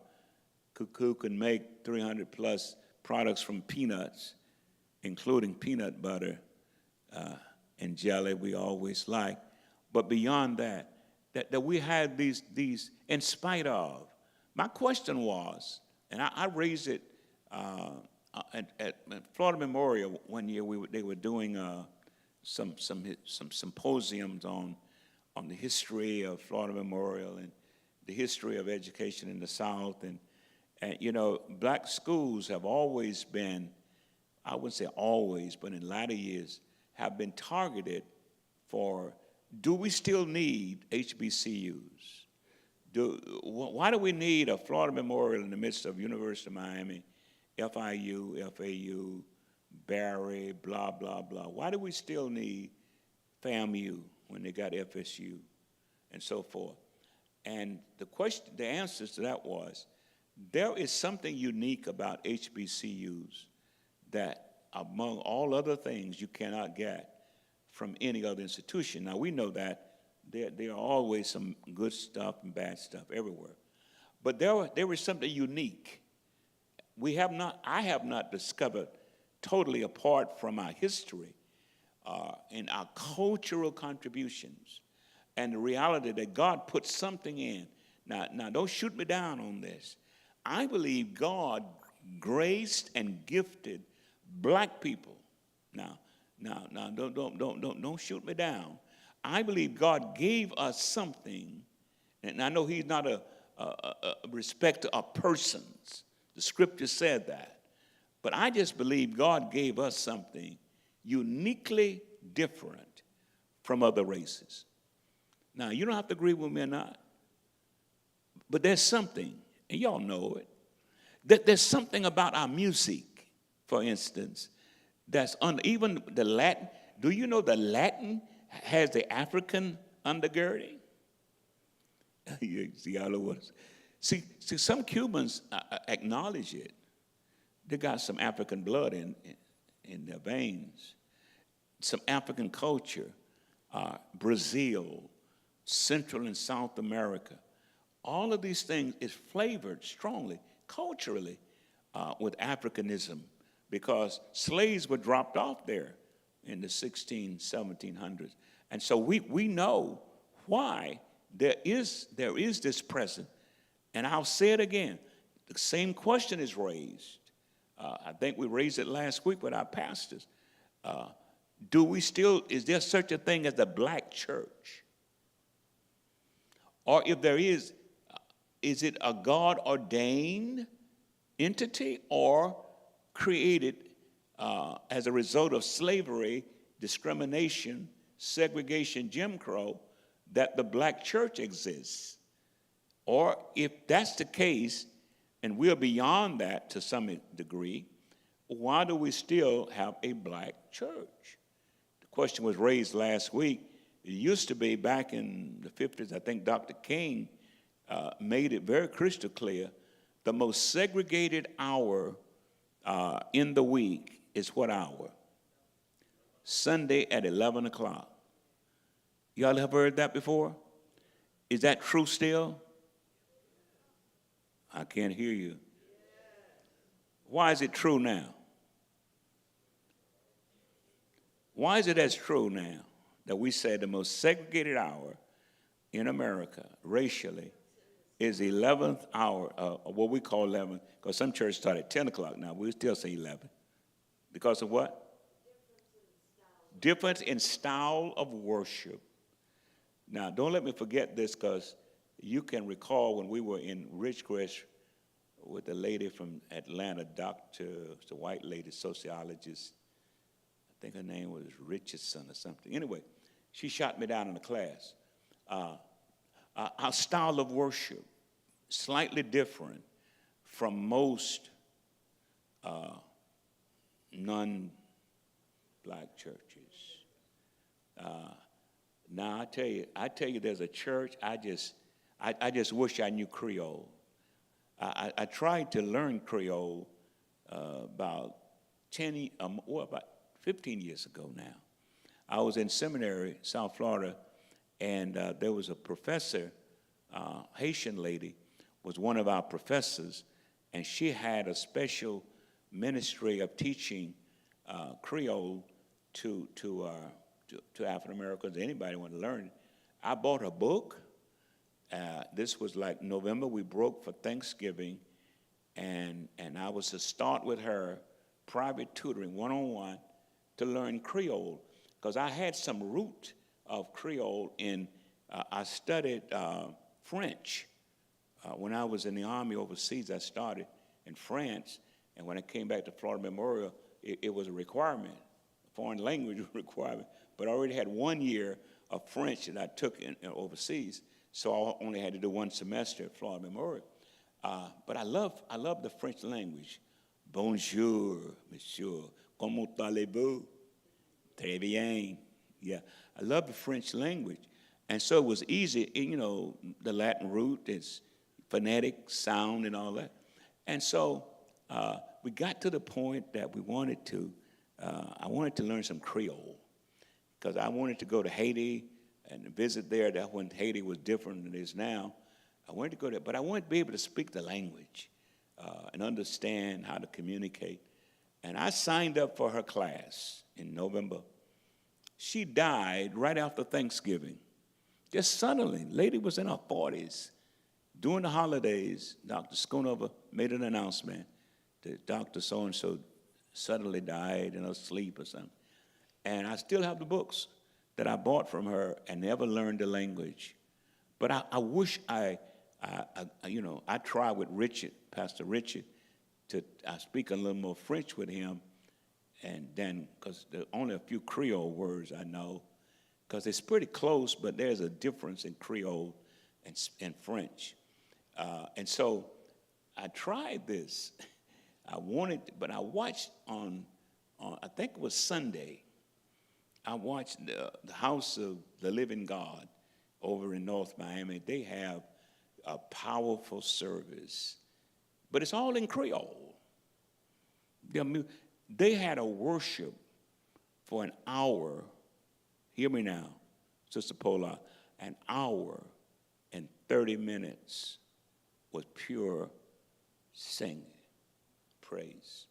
who can make 300 plus products from peanuts, including peanut butter and jelly we always like. But beyond that, that we had these, in spite of. My question was, and I raised it at Florida Memorial one year, they were doing some symposiums on the history of Florida Memorial and the history of education in the South. And you know, black schools have always been, I wouldn't say always, but in latter years, have been targeted for, do we still need HBCUs? Why do we need a Florida Memorial in the midst of University of Miami, FIU, FAU, Barry, blah, blah, blah? Why do we still need FAMU when they got FSU and so forth? And the answers to that was, there is something unique about HBCUs that, among all other things, you cannot get from any other institution. Now, we know that there are always some good stuff and bad stuff everywhere. But there is something unique. I have not discovered, totally apart from our history and our cultural contributions and the reality that God put something in. Now, don't shoot me down on this. I believe God graced and gifted black people. Now, don't shoot me down. I believe God gave us something, and I know He's not a respecter of persons. The Scripture said that. But I just believe God gave us something uniquely different from other races. Now, you don't have to agree with me or not, but there's something, and y'all know it, that there's something about our music, for instance, that's even the Latin. Do you know the Latin has the African undergirding? See, all of us. See, some Cubans acknowledge it. They got some African blood in their veins, some African culture, Brazil, Central and South America. All of these things is flavored strongly, culturally, with Africanism, because slaves were dropped off there in the 1700s. And so we know why there is this present. And I'll say it again. The same question is raised. I think we raised it last week with our pastors. Is there such a thing as the black church? Or if there is it a God-ordained entity or created as a result of slavery, discrimination, segregation, Jim Crow, that the black church exists? Or if that's the case, and we're beyond that to some degree, why do we still have a black church? The question was raised last week. It used to be back in the 50s, I think Dr. King made it very crystal clear, the most segregated hour in the week is what hour? Sunday at 11 o'clock. Y'all have heard that before? Is that true still? I can't hear you. Why is it true now? Why is it as true now that we say the most segregated hour in America, racially, is the 11th hour, what we call 11, because some churches start at 10 o'clock now. We still say 11. Because of what? Difference in style of worship. Now, don't let me forget this, because you can recall when we were in Ridgecrest with a lady from Atlanta, the white lady, sociologist. I think her name was Richardson or something. Anyway, she shot me down in the class. Our style of worship, slightly different from most non-black churches. Now I tell you, there's a church. I just wish I knew Creole. I tried to learn Creole about 15 years ago now. I was in seminary, South Florida, And there was a professor, Haitian lady, was one of our professors, and she had a special ministry of teaching Creole to African Americans, anybody want to learn. I bought a book. This was like November. We broke for Thanksgiving, and I was to start with her private tutoring, one-on-one, to learn Creole, because I had some root of Creole in. I studied French. When I was in the Army overseas, I started in France, and when I came back to Florida Memorial, it was a requirement, foreign language requirement, but I already had 1 year of French that I took overseas, so I only had to do 1 semester at Florida Memorial. But I love the French language. Bonjour, monsieur. Comment allez-vous? Très bien. Yeah, I love the French language. And so it was easy, you know, the Latin root, it's phonetic, sound, and all that. And so we got to the point that we wanted to, I wanted to learn some Creole, because I wanted to go to Haiti and visit there. That when Haiti was different than it is now. I wanted to go there, but I wanted to be able to speak the language and understand how to communicate. And I signed up for her class in November. She died right after Thanksgiving. Just suddenly, lady was in her 40s. During the holidays, Dr. Schoonover made an announcement that Dr. So-and-so suddenly died in her sleep or something. And I still have the books that I bought from her and never learned the language. But I wish I tried with Richard, Pastor Richard, I speak a little more French with him, and then, because there are only a few Creole words I know, because it's pretty close, but there's a difference in Creole and French. And so I tried this. But I watched on I think it was Sunday, I watched the House of the Living God over in North Miami. They have a powerful service, but it's all in Creole. They had a worship for an hour. Hear me now, Sister Paula. An hour and 30 minutes was pure singing, praise.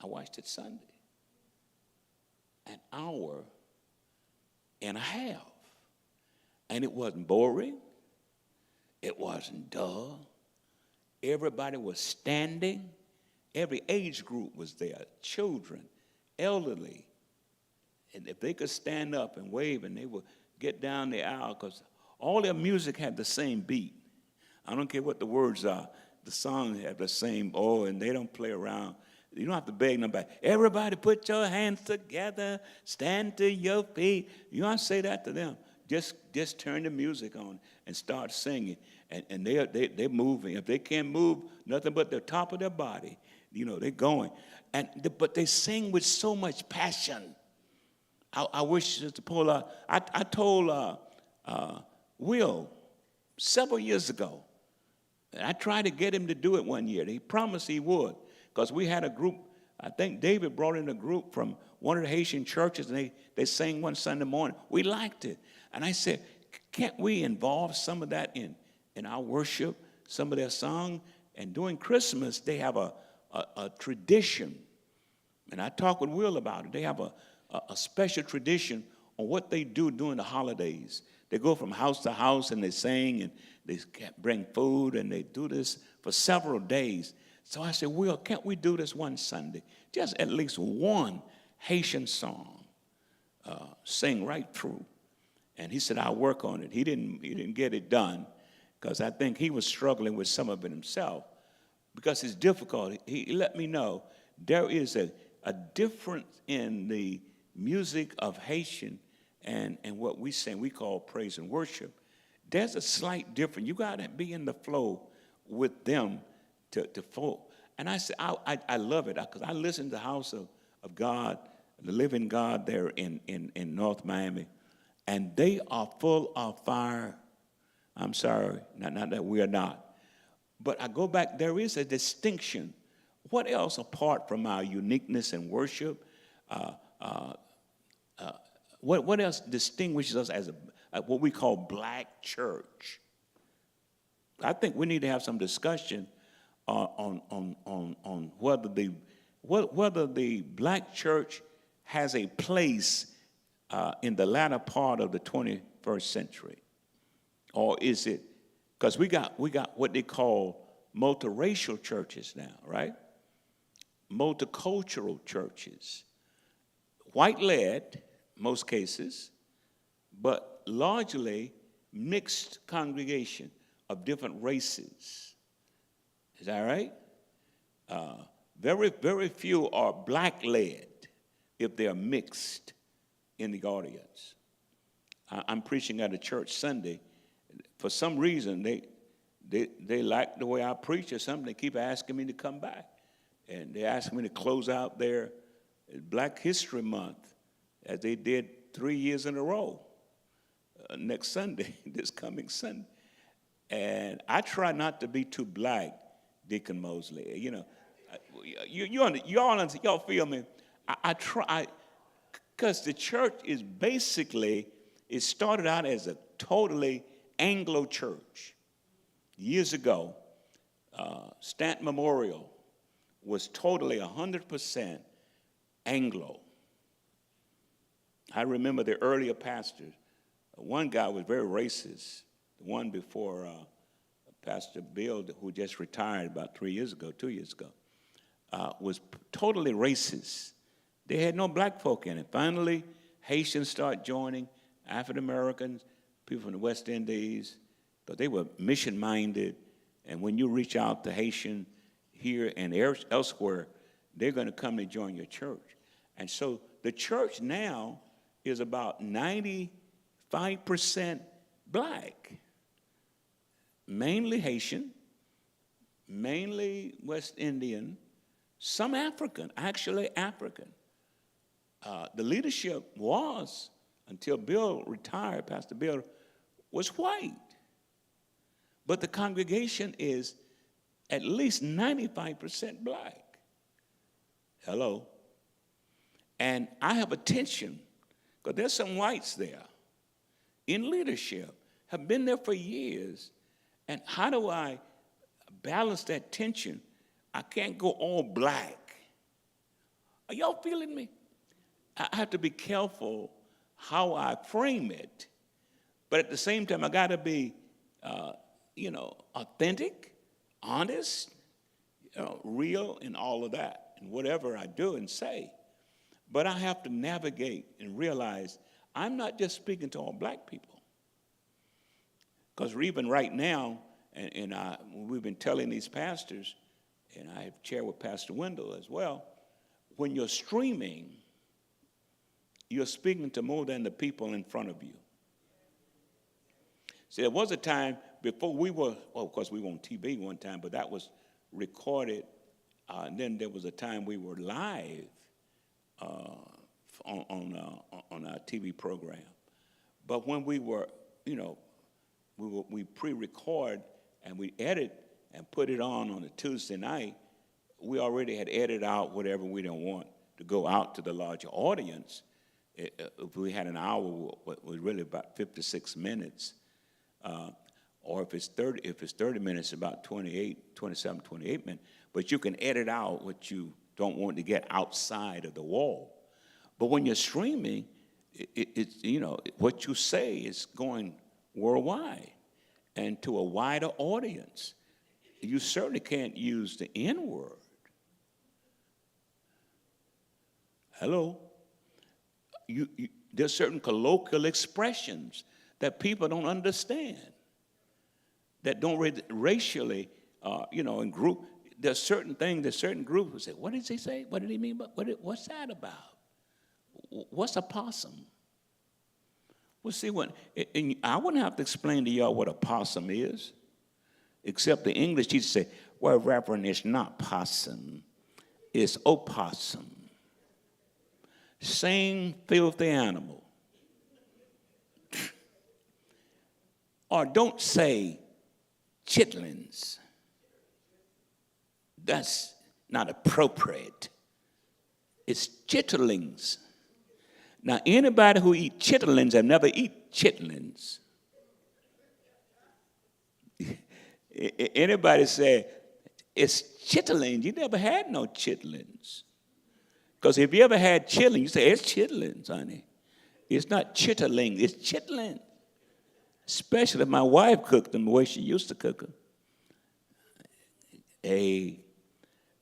I watched it Sunday. An hour and a half. And it wasn't boring. It wasn't dull. Everybody was standing. Every age group was there, children, elderly. And if they could stand up and wave, and they would get down the aisle, because all their music had the same beat. I don't care what the words are. The songs have the same, and they don't play around. You don't have to beg nobody. Everybody put your hands together, stand to your feet. You don't have to say that to them. Just turn the music on and start singing. And they're moving. If they can't move nothing but the top of their body, they're going. But they sing with so much passion. I wish, Sister Paula, I told Will several years ago, and I tried to get him to do it one year. He promised he would, because we had a group. I think David brought in a group from one of the Haitian churches, and they sang one Sunday morning. We liked it. And I said, can't we involve some of that in our worship, some of their song? And during Christmas, they have a tradition. And I talked with Will about it. They have a special tradition on what they do during the holidays. They go from house to house, and they sing, and they bring food, and they do this for several days. So I said, Will, can't we do this one Sunday? Just at least one Haitian song, sing right through. And he said, I'll work on it. He didn't get it done, because I think he was struggling with some of it himself, because it's difficult. He let me know there is a difference in the music of Haitian and what we sing, we call praise and worship. There's a slight difference. You got to be in the flow with them to flow. And I said, I love it, because I listen to the House of God, the Living God there in North Miami, and they are full of fire. I'm sorry, not that we are not. But I go back, there is a distinction. What else apart from our uniqueness in worship? What else distinguishes us what we call black church. I think we need to have some discussion on whether the black church has a place in the latter part of the 21st century, or is it? Because we got what they call multiracial churches now, right? Multicultural churches, white-led, most cases, but largely mixed congregation of different races. Is that right? Very, very few are black-led if they're mixed in the audience. I'm preaching at a church Sunday. For some reason, they like the way I preach or something. They keep asking me to come back. And they asked me to close out their Black History Month, as they did 3 years in a row, next Sunday, this coming Sunday. And I try not to be too black, Deacon Mosley. You know, y'all feel me? I try, because the church is basically, it started out as a totally Anglo church. Years ago, Stanton Memorial was totally 100% Anglo. I remember the earlier pastors. One guy was very racist. The one before Pastor Bill, who just retired about 2 years ago, was totally racist. They had no black folk in it. Finally, Haitians started joining, African Americans, people from the West Indies, because they were mission-minded. And when you reach out to Haitian here and elsewhere, they're going to come and join your church. And so the church now is about 95% black, mainly Haitian, mainly West Indian, some African, actually African. The leadership was, until Bill retired, Pastor Bill, was white. But the congregation is at least 95% black. Hello. And I have a tension, because there's some whites there in leadership, have been there for years. And how do I balance that tension? I can't go all black. Are y'all feeling me? I have to be careful how I frame it. But at the same time, I got to be, authentic, honest, real, and all of that, and whatever I do and say. But I have to navigate and realize I'm not just speaking to all black people. Because even right now, and we've been telling these pastors, and I have shared with Pastor Wendell as well, when you're streaming, you're speaking to more than the people in front of you. See, there was a time before we were, well, of course, we were on TV one time, but that was recorded. And then there was a time we were live on our TV program. But when we were, we pre-record and we edit and put it on a Tuesday night, we already had edited out whatever we don't want to go out to the larger audience. If we had an hour, it was really about 56 minutes. Or if it's 30 minutes, about 27, 28 minutes. But you can edit out what you don't want to get outside of the wall. But when you're streaming, what you say is going worldwide and to a wider audience. You certainly can't use the N-word. Hello? There's certain colloquial expressions that people don't understand, that don't racially, in group. There's certain things that certain groups will say, what did he say? What did he mean? What's that about? What's a possum? Well, see, I wouldn't have to explain to y'all what a possum is, except the English teacher say, well, Reverend, it's not possum, it's opossum. Same filthy animal. Or don't say chitlins. That's not appropriate. It's chitterlings. Now, anybody who eat chitlins have never eat chitlins. Anybody say, it's chitlins, you never had no chitlins. Because if you ever had chitlins, you say, it's chitlins, honey. It's not chitterlings, it's chitlins. Especially if my wife cooked them the way she used to cook them.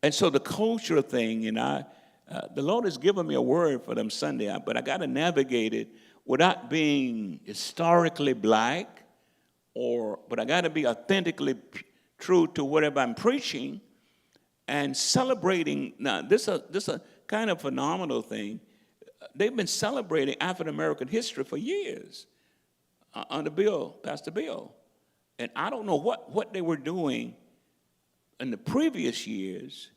And so the cultural thing, and the Lord has given me a word for them Sunday, but I got to navigate it without being historically black, but I got to be authentically true to whatever I'm preaching and celebrating. Now, this is a kind of phenomenal thing. They've been celebrating African American history for years under Pastor Bill. And I don't know what they were doing in the previous years,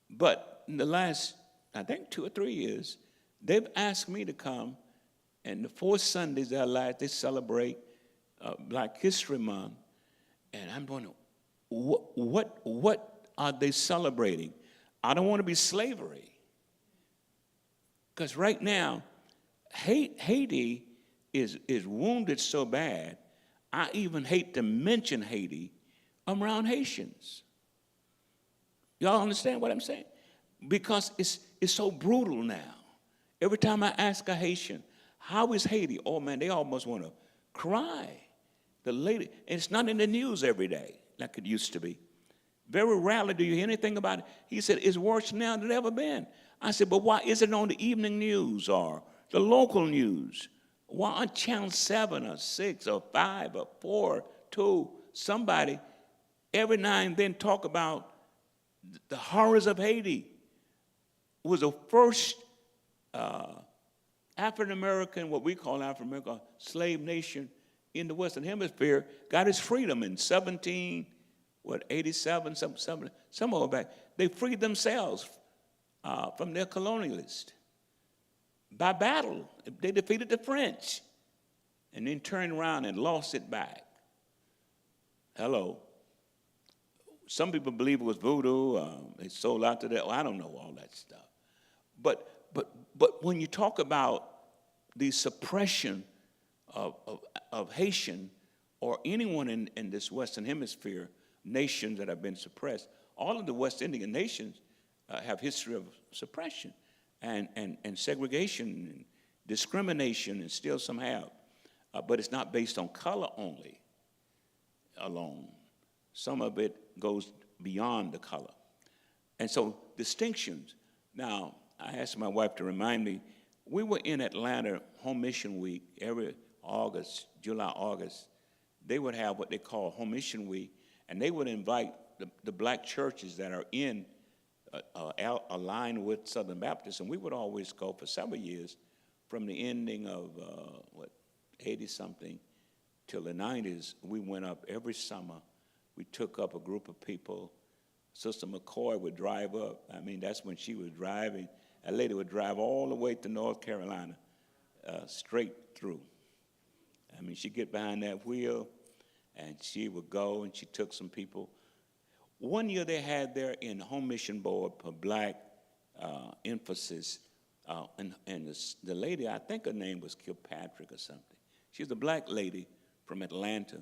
but in the last, I think 2 or 3 years, they've asked me to come, and the 4 Sundays of their life, they celebrate Black History Month. And I'm going, what are they celebrating? I don't want to be slavery. Because right now, Haiti is wounded so bad, I even hate to mention Haiti. I'm around Haitians. Y'all understand what I'm saying? Because it's so brutal now. Every time I ask a Haitian, how is Haiti? Oh, man, they almost want to cry. The lady, and it's not in the news every day like it used to be. Very rarely do you hear anything about it. He said, it's worse now than it ever been. I said, but why isn't it on the evening news or the local news? Why on Channel 7 or 6 or 5 or 4, 2, somebody every now and then talk about the horrors of Haiti? It was the first African-American, what we call African-American, slave nation in the Western Hemisphere, got its freedom in 87, somewhere back. They freed themselves from their colonialists by battle. They defeated the French and then turned around and lost it back. Hello. Some people believe it was voodoo. They sold out to that. I don't know all that stuff. But when you talk about the suppression of Haitian or anyone in this Western Hemisphere, nations that have been suppressed, all of the West Indian nations have history of suppression and segregation and discrimination, and still some have. But it's not based on color only alone. Some of it goes beyond the color. And so distinctions. Now, I asked my wife to remind me, we were in Atlanta Home Mission Week every August, July, August. They would have what they call Home Mission Week, and they would invite the black churches that are in aligned with Southern Baptists, and we would always go for several years from the ending of, 80-something till the 90s. We went up every summer. We took up a group of people. Sister McCoy would drive up. I mean, that's when she was driving. That lady would drive all the way to North Carolina, straight through. I mean, she'd get behind that wheel, and she would go, and she took some people. One year they had there in the Home Mission Board for black emphasis, and the lady, I think her name was Kilpatrick or something. She was a black lady from Atlanta,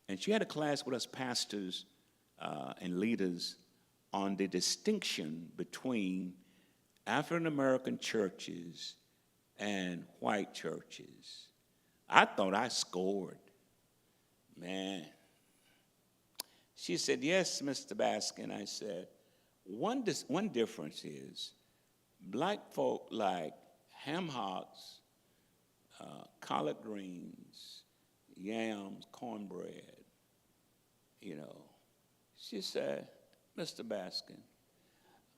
and she had a class with us pastors and leaders on the distinction between African-American churches and white churches. I thought I scored. Man. She said, yes, Mr. Baskin. I said, one difference is black folk like ham hocks, collard greens, yams, cornbread, you know. She said, Mr. Baskin,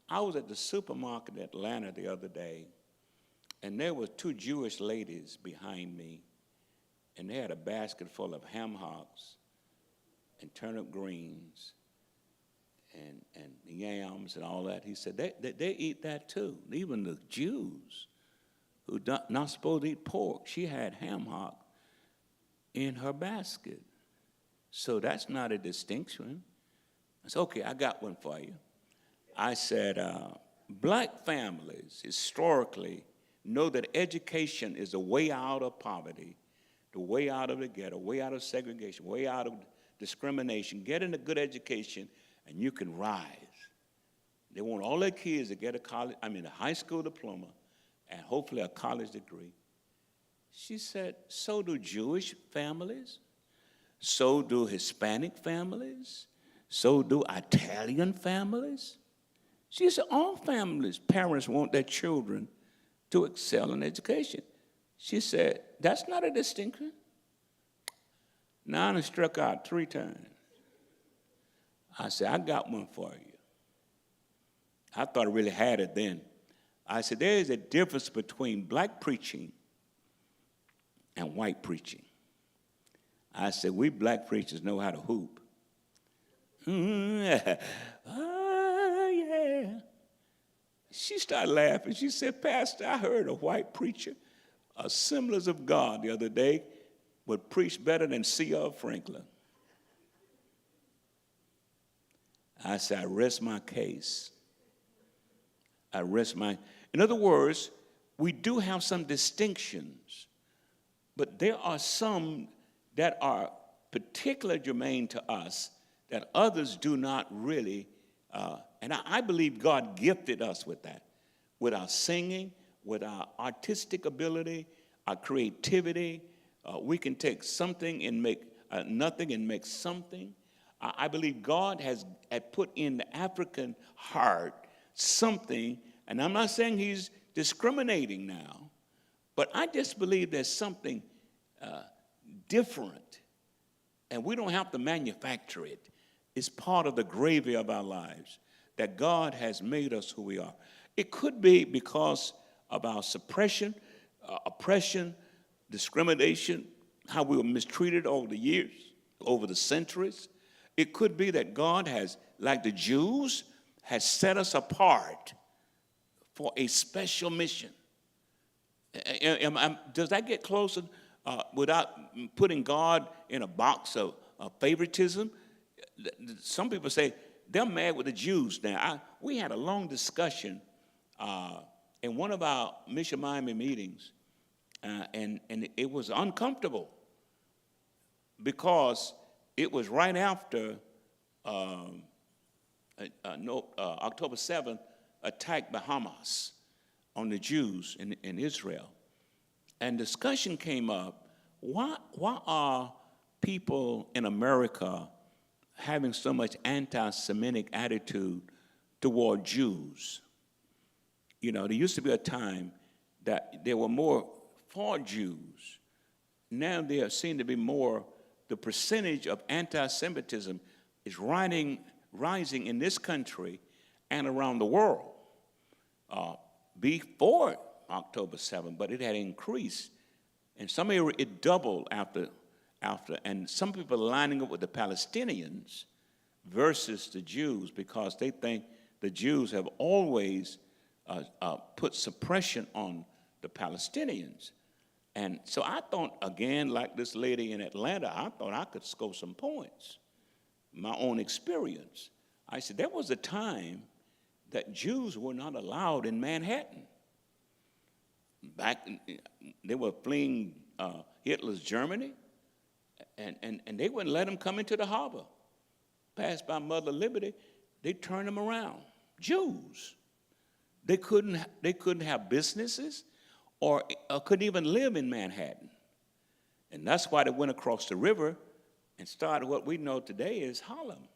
I was at the supermarket in Atlanta the other day, and there were 2 Jewish ladies behind me, and they had a basket full of ham hocks and turnip greens and yams and all that. He said, they eat that too. Even the Jews who not supposed to eat pork, she had ham hock in her basket. So that's not a distinction. I said, okay, I got one for you. I said, black families historically know that education is the way out of poverty, the way out of the ghetto, way out of segregation, way out of discrimination. Get in a good education, and you can rise. They want all their kids to get a high school diploma, and hopefully a college degree. She said, so do Jewish families, so do Hispanic families, so do Italian families. She said, all families, parents want their children to excel in education. She said, that's not a distinction. Now I struck out 3 times. I said, I got one for you. I thought I really had it then. I said, there is a difference between black preaching and white preaching. I said, we black preachers know how to hoop. Oh, yeah. She started laughing. She said, Pastor, I heard a white preacher, Assemblies of God, the other day, would preach better than C.R. Franklin. I said, I rest my case. In other words, we do have some distinctions, but there are some that are particularly germane to us that others do not really, and I believe God gifted us with that, with our singing, with our artistic ability, our creativity. We can take something and make nothing and make something. I believe God had put in the African heart something, and I'm not saying he's discriminating now, but I just believe there's something different, and we don't have to manufacture it. It's part of the gravy of our lives that God has made us who we are. It could be because of our suppression, oppression, discrimination, how we were mistreated over the years, over the centuries. It could be that God has, like the Jews, has set us apart for a special mission. Does that get closer without putting God in a box of favoritism? Some people say they're mad with the Jews now. We had a long discussion in one of our Mission Miami meetings, and it was uncomfortable because it was right after October 7th attack by Hamas on the Jews in Israel. And discussion came up, why are people in America having so much anti-Semitic attitude toward Jews? You know, there used to be a time that there were more for Jews. Now there seem to be more, the percentage of anti-Semitism is rising in this country and around the world. Before October 7th, but it had increased. In some area, it doubled after, and some people are lining up with the Palestinians versus the Jews because they think the Jews have always put suppression on the Palestinians. And so I thought, again, like this lady in Atlanta, I thought I could score some points. My own experience. I said, there was a time that Jews were not allowed in Manhattan. They were fleeing Hitler's Germany, and they wouldn't let them come into the harbor. Passed by Mother Liberty, they turned them around. Jews. They couldn't have businesses or couldn't even live in Manhattan. And that's why they went across the river and started what we know today as Harlem.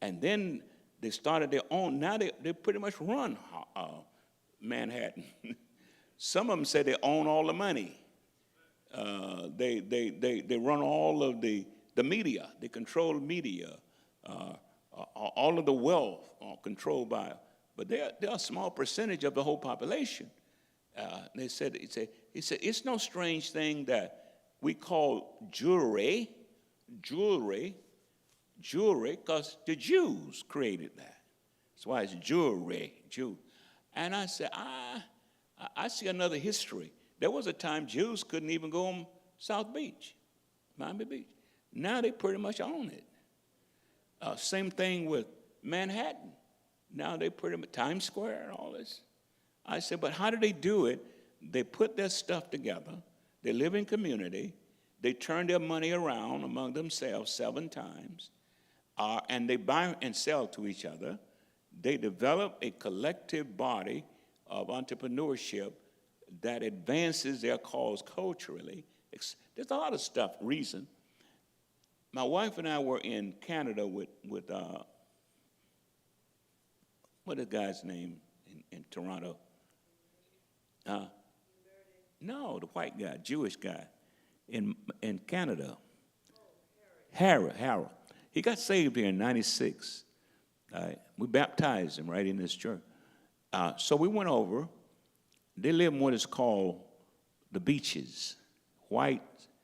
And then they started their own, now they pretty much run Manhattan. Some of them say they own all the money. They run all of the media. They control the media. All of the wealth controlled by, but they're a small percentage of the whole population. He said, it's no strange thing that we call jewelry, because the Jews created that. That's why it's jewelry, Jew. And I said, I see another history. There was a time Jews couldn't even go on South Beach, Miami Beach. Now they pretty much own it. Same thing with Manhattan. Now they pretty much, Times Square and all this. I said, but how do they do it? They put their stuff together. They live in community. They turn their money around among themselves 7 times. And they buy and sell to each other. They develop a collective body of entrepreneurship that advances their cause culturally. There's a lot of stuff, reason. My wife and I were in Canada with what is the guy's name in Toronto? No, the white guy, Jewish guy in Canada. Harold. He got saved here in 96. We baptized him right in this church. So we went over. They live in what is called the beaches, white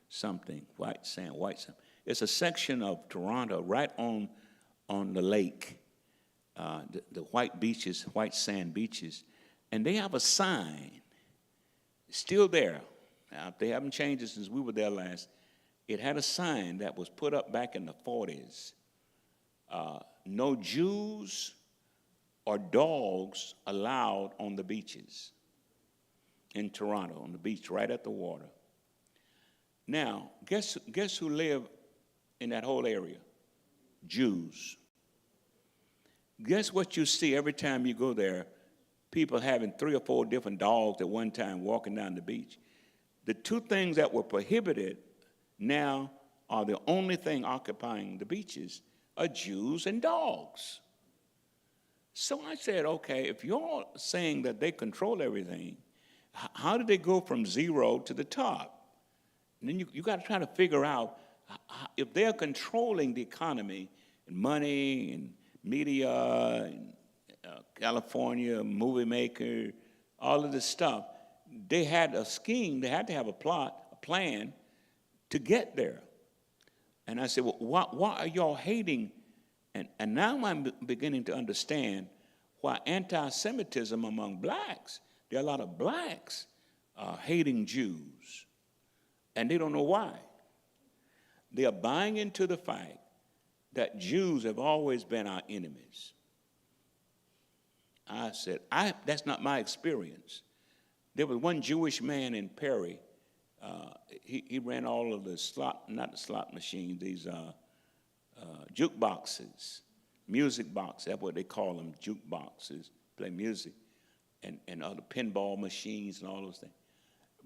sand. It's a section of Toronto right on the lake, the white beaches, white sand beaches. And they have a sign, still there. Now, they haven't changed it since we were there last. It had a sign that was put up back in the 40s. No Jews or dogs allowed on the beaches in Toronto, on the beach right at the water. Now, guess who live in that whole area? Jews. Guess what you see every time you go there? People having 3 or 4 different dogs at one time walking down the beach. The 2 things that were prohibited now are the only thing occupying the beaches are Jews and dogs. So I said, okay, if you're saying that they control everything, how did they go from 0 to the top? And then you got to try to figure out if they're controlling the economy and money and media and California, movie maker, all of this stuff, they had a scheme, they had to have a plan to get there. And I said, well, why are y'all hating? And now I'm beginning to understand why anti-Semitism among blacks, there are a lot of blacks hating Jews. And they don't know why. They are buying into the fact that Jews have always been our enemies. I said, that's not my experience. There was one Jewish man in Perry. He ran all of the not the slot machines, these jukeboxes, music boxes, that's what they call them, jukeboxes, play music, and other pinball machines and all those things.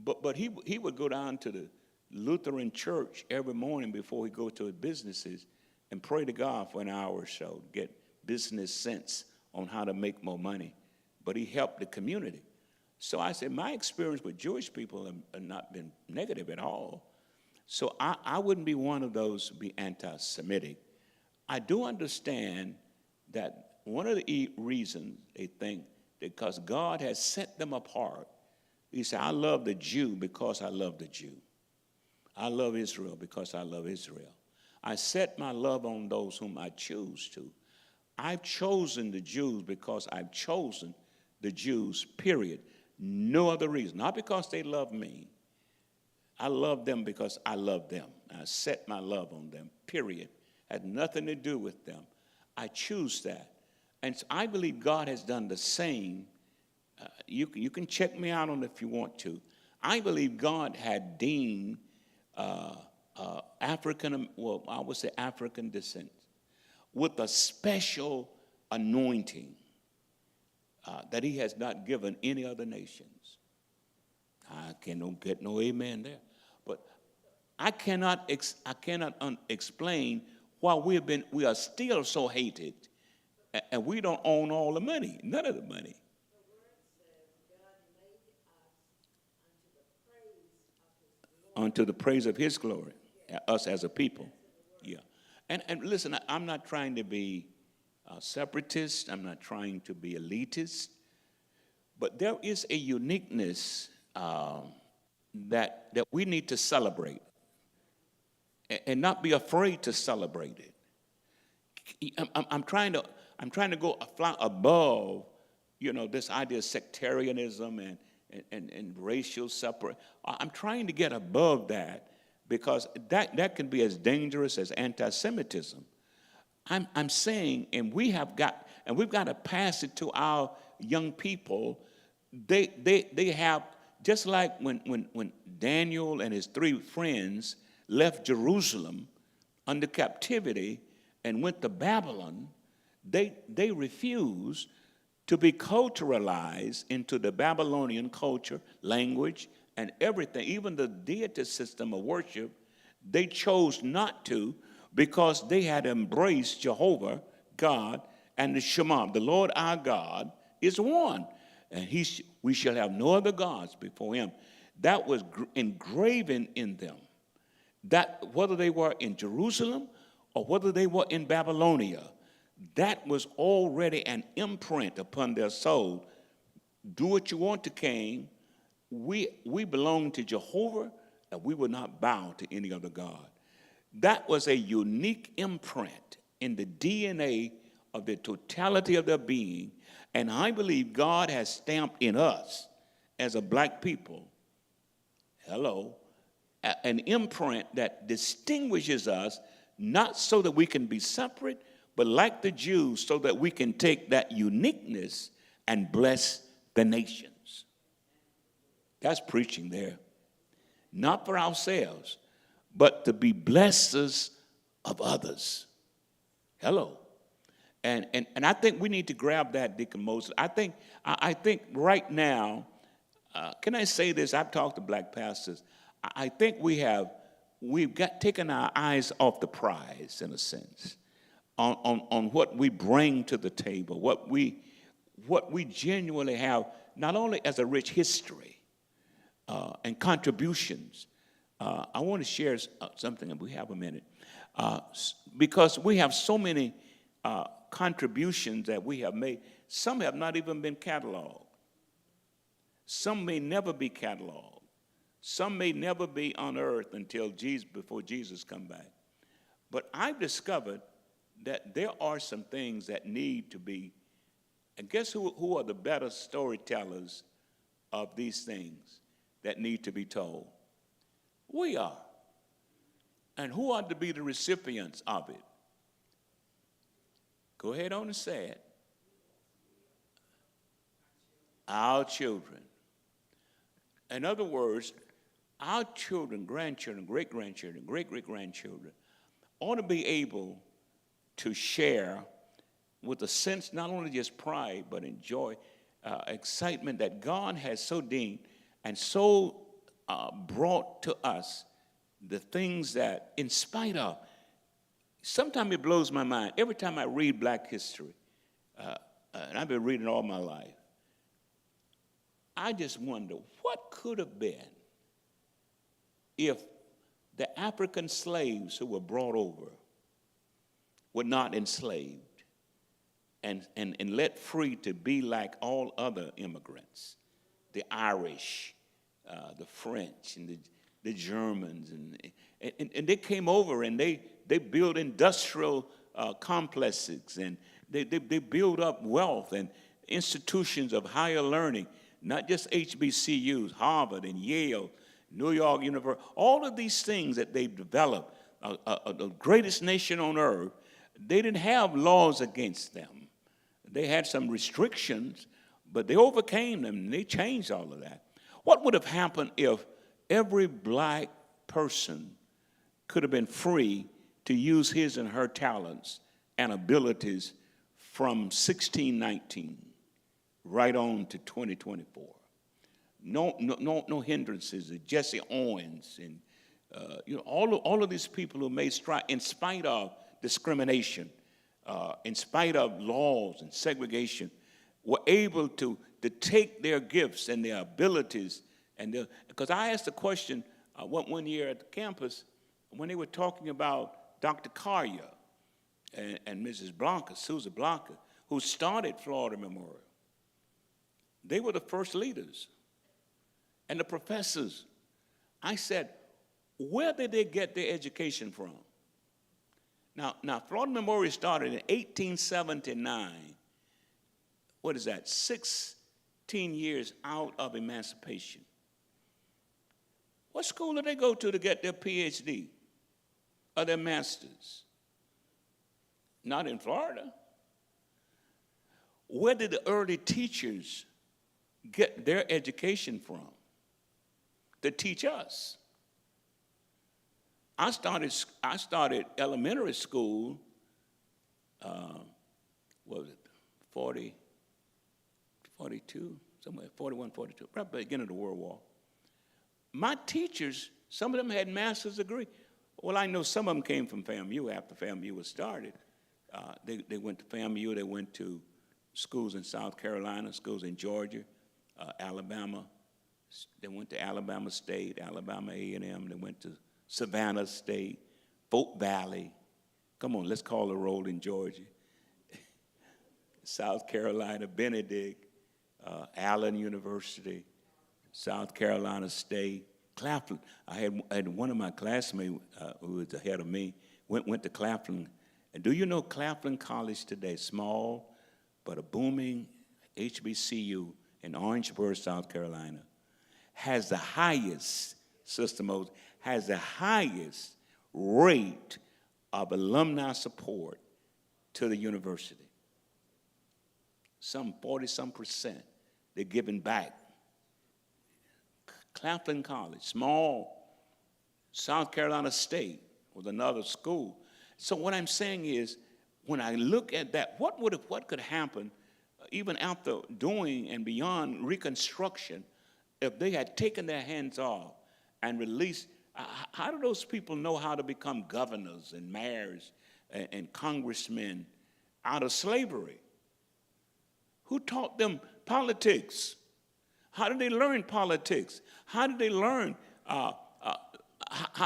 But he would go down to the Lutheran church every morning before he go to his businesses and pray to God for an hour or so to get business sense on how to make more money. But he helped the community. So I said, my experience with Jewish people have not been negative at all. So I wouldn't be one of those to be anti-Semitic. I do understand that one of the reasons they think, because God has set them apart. He said, I love the Jew because I love the Jew. I love Israel because I love Israel. I set my love on those whom I choose to. I've chosen the Jews because I've chosen the Jews, period. No other reason. Not because they love me. I love them because I love them. I set my love on them, period. Had nothing to do with them. I choose that. And so I believe God has done the same. You can check me out on it if you want to. I believe God had deemed African descent with a special anointing that he has not given any other nations. I cannot get no amen there. But I cannot explain why we are still so hated and we don't own all the money, none of the money. Unto the praise of his glory, us as a people. Yeah. And listen, I'm not trying to be separatist. I'm not trying to be elitist. But there is a uniqueness that we need to celebrate and not be afraid to celebrate it. I'm trying to go above, this idea of sectarianism and racial separate. I'm trying to get above that because that can be as dangerous as anti-Semitism. I'm saying, and we've got to pass it to our young people they have, just like when Daniel and his three friends left Jerusalem under captivity and went to Babylon, they refused to be culturalized into the Babylonian culture, language, and everything, even the deity system of worship. They chose not to, because they had embraced Jehovah, God, and the Shema. The Lord our God is one, and we shall have no other gods before him. That was engraven in them. That whether they were in Jerusalem or whether they were in Babylonia, that was already an imprint upon their soul. Do what you want to King. We belong to Jehovah, and we will not bow to any other God. That was a unique imprint in the DNA of the totality of their being. And I believe God has stamped in us as a black people, an imprint that distinguishes us, not so that we can be separate, but like the Jews, so that we can take that uniqueness and bless the nations. That's preaching there. Not for ourselves, but to be blessers of others. Hello. And I think we need to grab that, Deacon Moses. I think right now, can I say this? I've talked to black pastors. I think we've got taken our eyes off the prize, in a sense, on what we bring to the table, what we genuinely have, not only as a rich history and contributions. I want to share something, and we have a minute, because we have so many contributions that we have made. Some have not even been cataloged. Some may never be cataloged. Some may never be unearthed before Jesus come back. But I've discovered that there are some things that need to be, and guess who are the better storytellers of these things that need to be told? We are. And who ought to be the recipients of it? Go ahead on and say it. Our children. In other words, our children, grandchildren, great-grandchildren, great-great-grandchildren ought to be able to share with a sense not only just pride, but enjoy, excitement that God has so deemed and so brought to us the things that, in spite of, sometimes it blows my mind. Every time I read black history, and I've been reading all my life, I just wonder what could have been if the African slaves who were brought over were not enslaved and let free to be like all other immigrants, the Irish, the French, and the Germans, and they came over and they built industrial complexes, and they built up wealth and institutions of higher learning, not just HBCUs, Harvard and Yale, New York University, all of these things that they've developed, the greatest nation on earth. They didn't have laws against them. They had some restrictions, but they overcame them, and they changed all of that. What would have happened if every black person could have been free to use his and her talents and abilities from 1619 right on to 2024? No hindrances. Jesse Owens and all of these people who made strides in spite of discrimination, in spite of laws and segregation, were able to take their gifts and their abilities. And because I asked a question one year at the campus when they were talking about Dr. Collier and Mrs. Blanca, Susan Blanca, who started Florida Memorial. They were the first leaders and the professors. I said, where did they get their education from? Now, Florida Memorial started in 1879. What is that? 16 years out of emancipation. What school did they go to get their PhD or their master's? Not in Florida. Where did the early teachers get their education from to teach us. I started elementary school, what was it, 40, 42, somewhere, 41, 42, probably the beginning of the World War. My teachers, some of them had master's degree. Well, I know some of them came from FAMU after FAMU was started. They went to FAMU, they went to schools in South Carolina, schools in Georgia, Alabama. They went to Alabama State, Alabama A&M. They went to Savannah State, Folk Valley. Come on, let's call a roll in Georgia. South Carolina, Benedict, Allen University, South Carolina State, Claflin. I had one of my classmates who was ahead of me, went to Claflin. And do you know Claflin College today, small, but a booming HBCU in Orangeburg, South Carolina, has the highest, Sister Moses, has the highest rate of alumni support to the university. Some 40-some%, they're giving back. Claflin College, small, South Carolina State was another school. So what I'm saying is, when I look at that, what could happen even after doing and beyond Reconstruction if they had taken their hands off and released? How do those people know how to become governors and mayors and congressmen out of slavery? Who taught them politics? How did they learn politics? How did they learn? How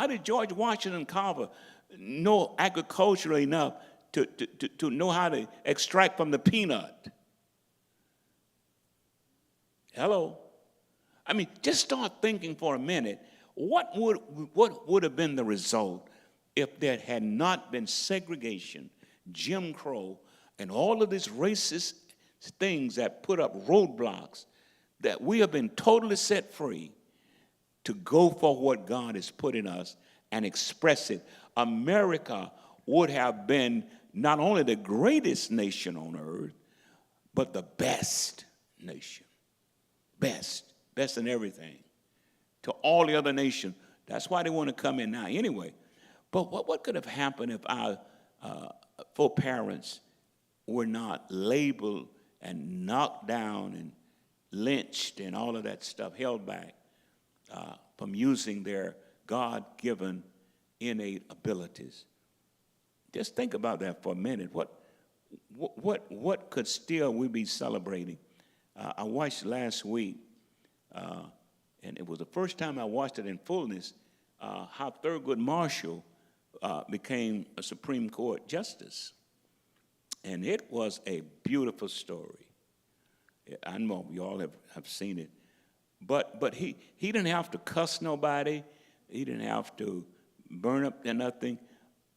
did George Washington Carver know agriculture enough to know how to extract from the peanut? Hello? I mean, just start thinking for a minute. What would have been the result if there had not been segregation, Jim Crow, and all of these racist things that put up roadblocks, that we have been totally set free to go for what God has put in us and express it? America would have been not only the greatest nation on earth, but the best nation. Best in everything. To all the other nations. That's why they want to come in now anyway. But what could have happened if our foreparents were not labeled and knocked down and lynched and all of that stuff, held back from using their God-given innate abilities? Just think about that for a minute. What could still we be celebrating? I watched last week, and it was the first time I watched it in fullness, how Thurgood Marshall became a Supreme Court justice. And it was a beautiful story. I know you all have seen it. But he didn't have to cuss nobody. He didn't have to burn up nothing.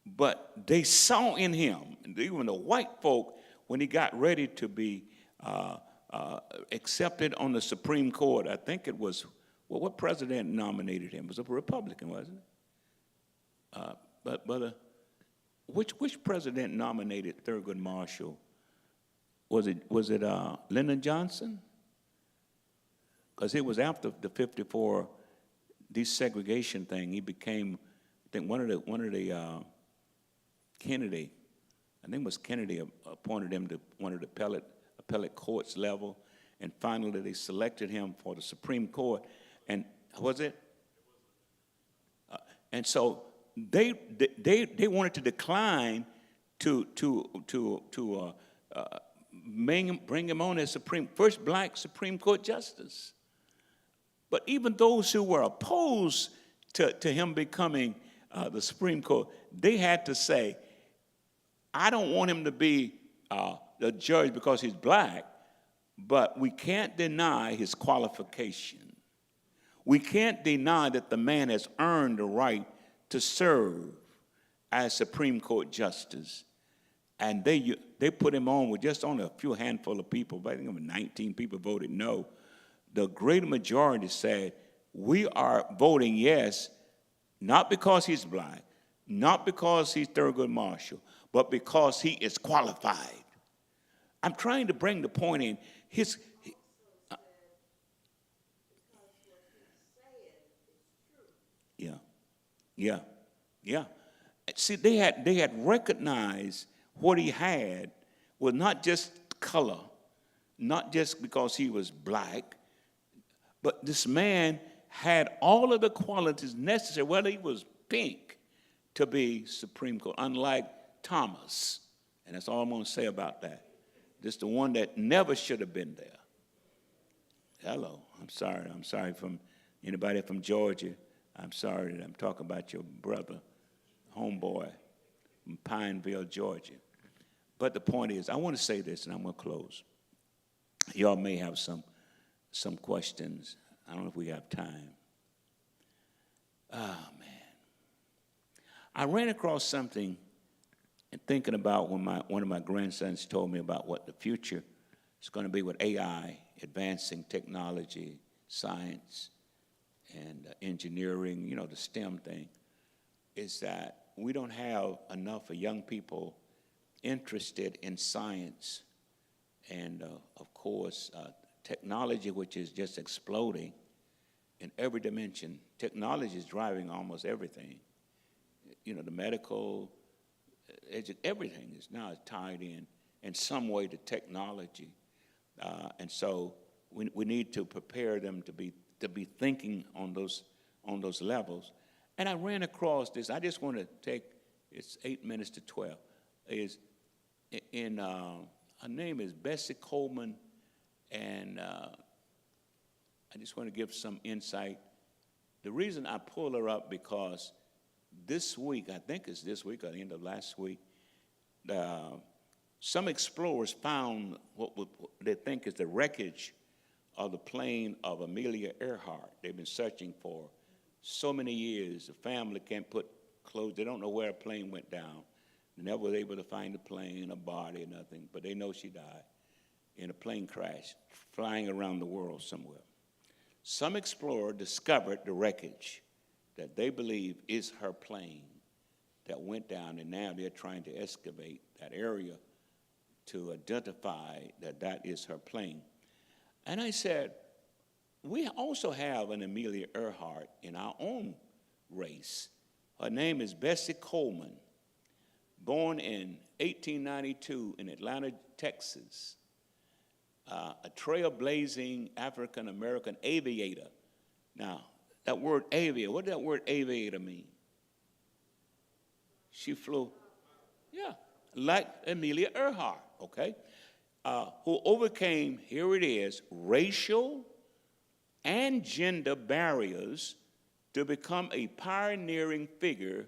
But they saw in him, even the white folk, when he got ready to be accepted on the Supreme Court, I think it was, well, what president nominated him? It was a Republican, wasn't it? Which president nominated Thurgood Marshall? Was it Lyndon Johnson? Because it was after the '54 desegregation thing. He became, I think one of the Kennedy, I think it was Kennedy, appointed him to one of the appellate courts level, and finally they selected him for the Supreme Court. And was it? And so they wanted to decline to bring him on as first black Supreme Court justice. But even those who were opposed to him becoming the Supreme Court, they had to say, I don't want him to be the judge because he's black, but we can't deny his qualification. We can't deny that the man has earned the right to serve as Supreme Court justice. And they put him on with just only a few handful of people. I think 19 people voted no. The great majority said, we are voting yes, not because he's black, not because he's Thurgood Marshall, but because he is qualified. I'm trying to bring the point in. Yeah, yeah. See, they had recognized what he had was not just color, not just because he was black, but this man had all of the qualities necessary. Well, he was pink to be Supreme Court, unlike Thomas. And that's all I'm going to say about that. This is the one that never should have been there. Hello, I'm sorry. I'm sorry from anybody from Georgia. I'm sorry that I'm talking about your brother, homeboy from Pineville, Georgia. But the point is, I want to say this, and I'm going to close. Y'all may have some questions. I don't know if we have time. Oh, man. I ran across something and thinking about when one of my grandsons told me about what the future is going to be with AI, advancing technology, science, and engineering, the STEM thing, is that we don't have enough of young people interested in science and, of course, technology, which is just exploding in every dimension. Technology is driving almost everything. The medical, everything is now tied in some way to technology. And so we need to prepare them to be thinking on those levels. And I ran across this. I just want to take, it's 8 minutes to 12. Her name is Bessie Coleman, and I just want to give some insight. The reason I pull her up because this week, I think it's this week or the end of last week, some explorers found what they think is the wreckage of the plane of Amelia Earhart. They've been searching for so many years. The family can't put clothes. They don't know where a plane went down. They never were able to find the plane, a body, nothing. But they know she died in a plane crash, flying around the world somewhere. Some explorer discovered the wreckage that they believe is her plane that went down, and now they're trying to excavate that area to identify that is her plane. And I said, we also have an Amelia Earhart in our own race. Her name is Bessie Coleman, born in 1892 in Atlanta, Texas, a trailblazing African-American aviator. Now, that word aviator, what does that word aviator mean? She flew, yeah, like Amelia Earhart, okay, who overcame, here it is, racial and gender barriers to become a pioneering figure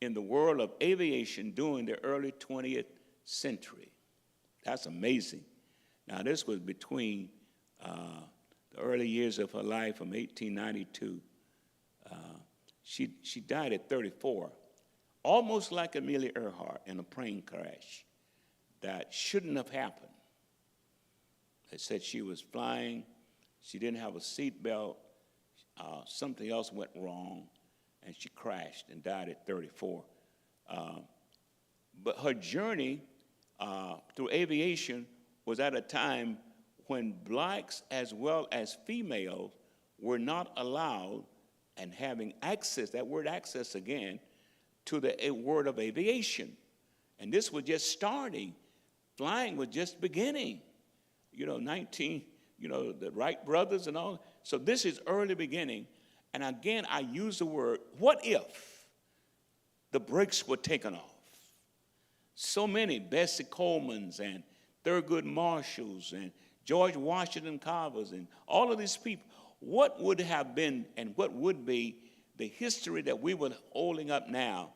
in the world of aviation during the early 20th century. That's amazing. Now, this was between the early years of her life from 1892. She died at 34, almost like Amelia Earhart in a plane crash that shouldn't have happened. They said she was flying, she didn't have a seat belt, something else went wrong, and she crashed and died at 34. But her journey through aviation was at a time when blacks as well as females were not allowed and having access, that word access again, to the word of aviation. And this was just starting. Flying was just beginning. The Wright brothers and all. So this is early beginning. And again, I use the word, what if the brakes were taken off? So many Bessie Colemans and Thurgood Marshalls and George Washington Carvers and all of these people, what would have been and what would be the history that we were holding up now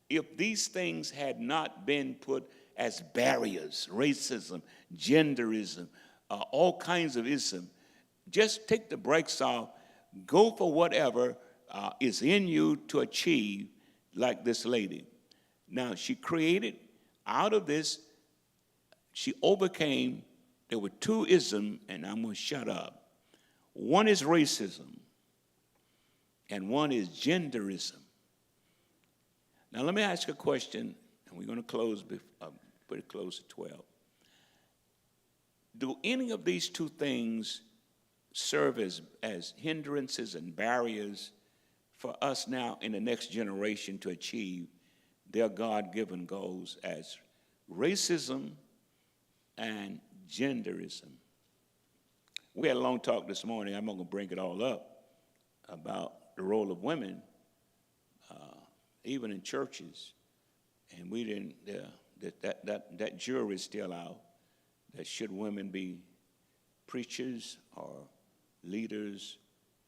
if these things had not been put as barriers, racism, genderism, all kinds of ism? Just take the brakes off, go for whatever is in you to achieve, like this lady. Now, she created out of this, she overcame, there were two isms, and I'm going to shut up. One is racism, and one is genderism. Now, let me ask a question, and we're going to close pretty close to 12. Do any of these two things serve as hindrances and barriers for us now in the next generation to achieve their God-given goals as racism and genderism. We had a long talk this morning. I'm not going to bring it all up about the role of women, even in churches. And we didn't, that jury is still out. That should women be preachers or leaders?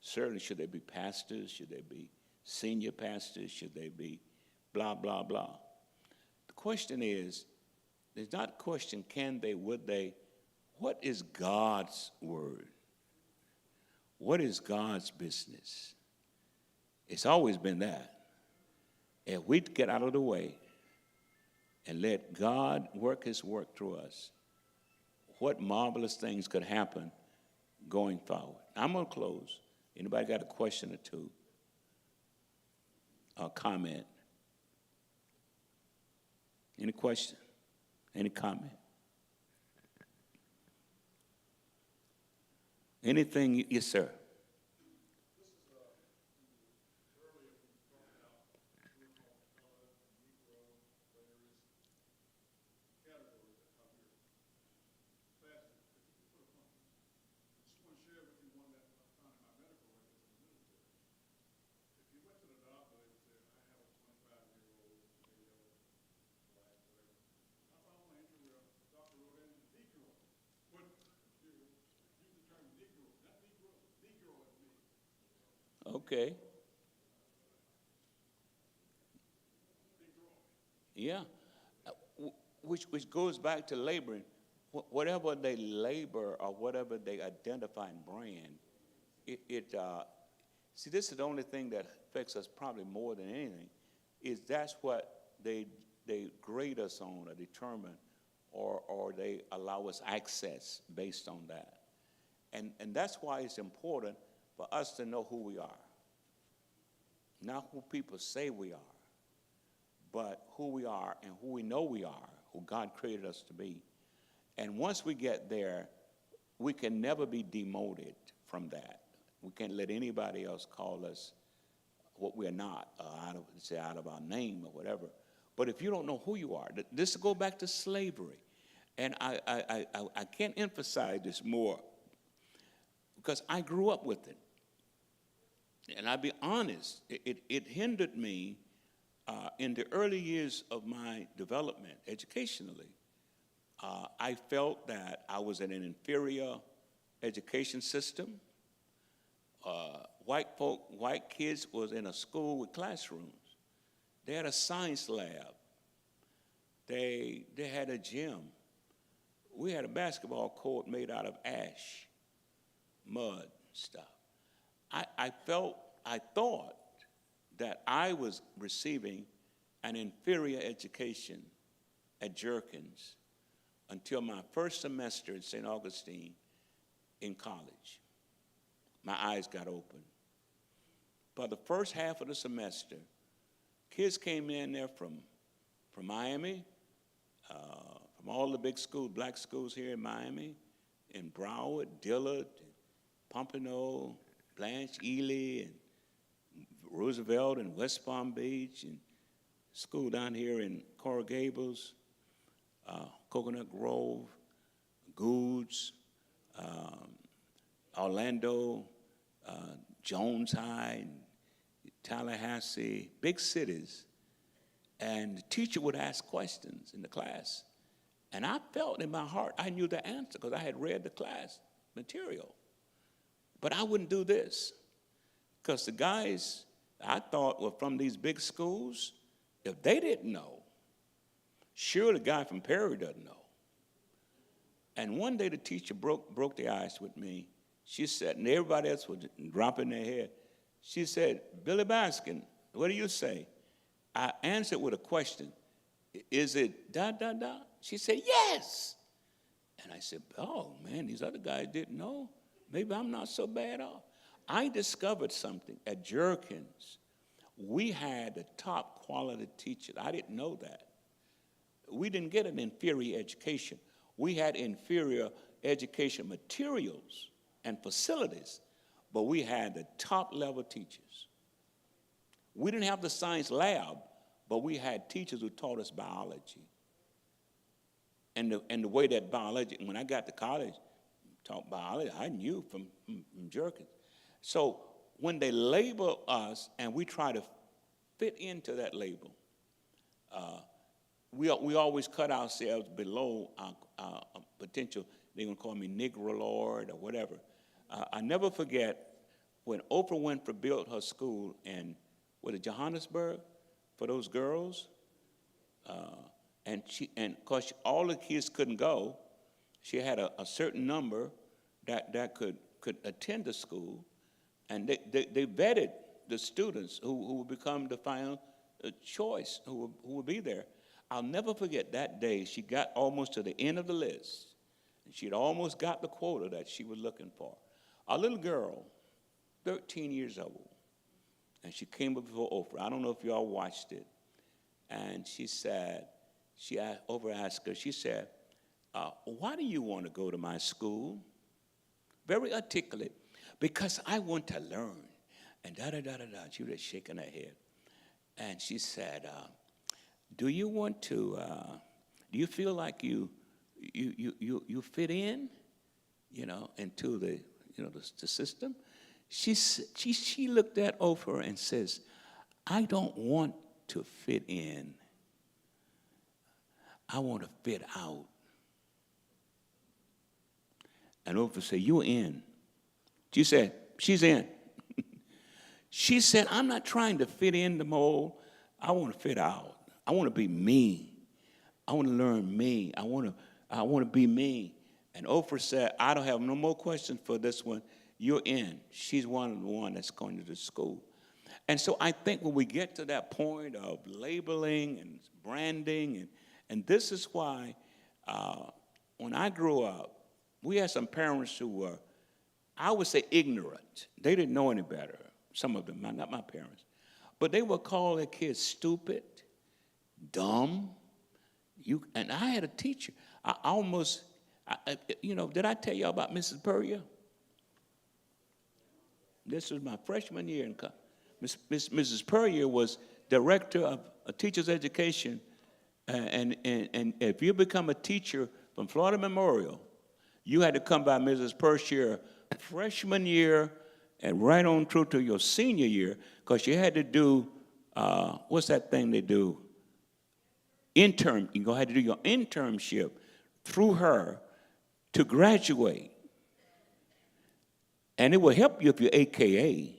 Certainly, should they be pastors? Should they be senior pastors? Should they be blah, blah, blah? The question is, it's not a question, can they, would they? What is God's word? What is God's business? It's always been that. If we get out of the way and let God work his work through us, what marvelous things could happen going forward. I'm going to close. Anybody got a question or two? A comment? Any question? Any comment? Anything? Yes, sir. Okay. Yeah. Which goes back to laboring. Whatever they labor or whatever they identify and brand, see, this is the only thing that affects us probably more than anything, is that's what they grade us on or determine, or they allow us access based on that. And that's why it's important for us to know who we are. Not who people say we are, but who we are and who we know we are, who God created us to be. And once we get there, we can never be demoted from that. We can't let anybody else call us what we're not, out of our name or whatever. But if you don't know who you are, this will go back to slavery. And I can't emphasize this more because I grew up with it. And I'll be honest, it hindered me in the early years of my development educationally. I felt that I was in an inferior education system. White kids was in a school with classrooms. They had a science lab. They had a gym. We had a basketball court made out of ash, mud, stuff. I thought that I was receiving an inferior education at Jerkins until my first semester at St. Augustine in college. My eyes got open. By the first half of the semester, kids came in there from Miami, from all the big schools, black schools here in Miami, in Broward, Dillard, Pompano, Blanche, Ely, and Roosevelt, and West Palm Beach, and school down here in Coral Gables, Coconut Grove, Goods, Orlando, Jones High, and Tallahassee, big cities. And the teacher would ask questions in the class. And I felt in my heart, I knew the answer because I had read the class material. But I wouldn't do this because the guys I thought were from these big schools, if they didn't know, sure the guy from Perry doesn't know. And one day the teacher broke the ice with me. She said, and everybody else was dropping their head. She said, Billy Baskin, what do you say? I answered with a question. Is it ... She said, yes. And I said, oh, man, these other guys didn't know. Maybe I'm not so bad off. I discovered something at Jerkins. We had the top quality teachers. I didn't know that. We didn't get an inferior education. We had inferior education materials and facilities, but we had the top level teachers. We didn't have the science lab, but we had teachers who taught us biology. And the way that biology, when I got to college, taught biology, I knew from Jerkins. So when they label us and we try to fit into that label, we always cut ourselves below our potential. They're going to call me Negro Lord or whatever. I never forget when Oprah Winfrey built her school in, Johannesburg, for those girls. And because all the kids couldn't go, she had a certain number that could attend the school, and they vetted the students who would become the final choice, who would be there. I'll never forget that day. She got almost to the end of the list, and she'd almost got the quota that she was looking for. A little girl, 13 years old, and she came up before Oprah. I don't know if y'all watched it. And she said, Oprah asked her, she said, why do you want to go to my school? Very articulate. Because I want to learn. And da-da-da-da-da. She was shaking her head. And she said, do you want to, do you feel like you fit in, into the, the system? She looked at Oprah and says, I don't want to fit in. I want to fit out. And Oprah said, you're in. She said, she's in. She said, I'm not trying to fit in the mold. I want to fit out. I want to be me. I want to learn me. I want to be me. And Oprah said, I don't have no more questions for this one. You're in. She's one that's going to the school. And so I think when we get to that point of labeling and branding, and this is why when I grew up, we had some parents who were, I would say, ignorant. They didn't know any better, some of them, not my parents. But they would call their kids stupid, dumb. And I had a teacher. Did I tell you about Mrs. Puryear? This was my freshman year in college. Mrs. Puryear was director of a teacher's education, and if you become a teacher from Florida Memorial, you had to come by Mrs. Puryear freshman year and right on through to your senior year, because you had to do, what's that thing they do? You had to do your internship through her to graduate. And it will help you if you're AKA.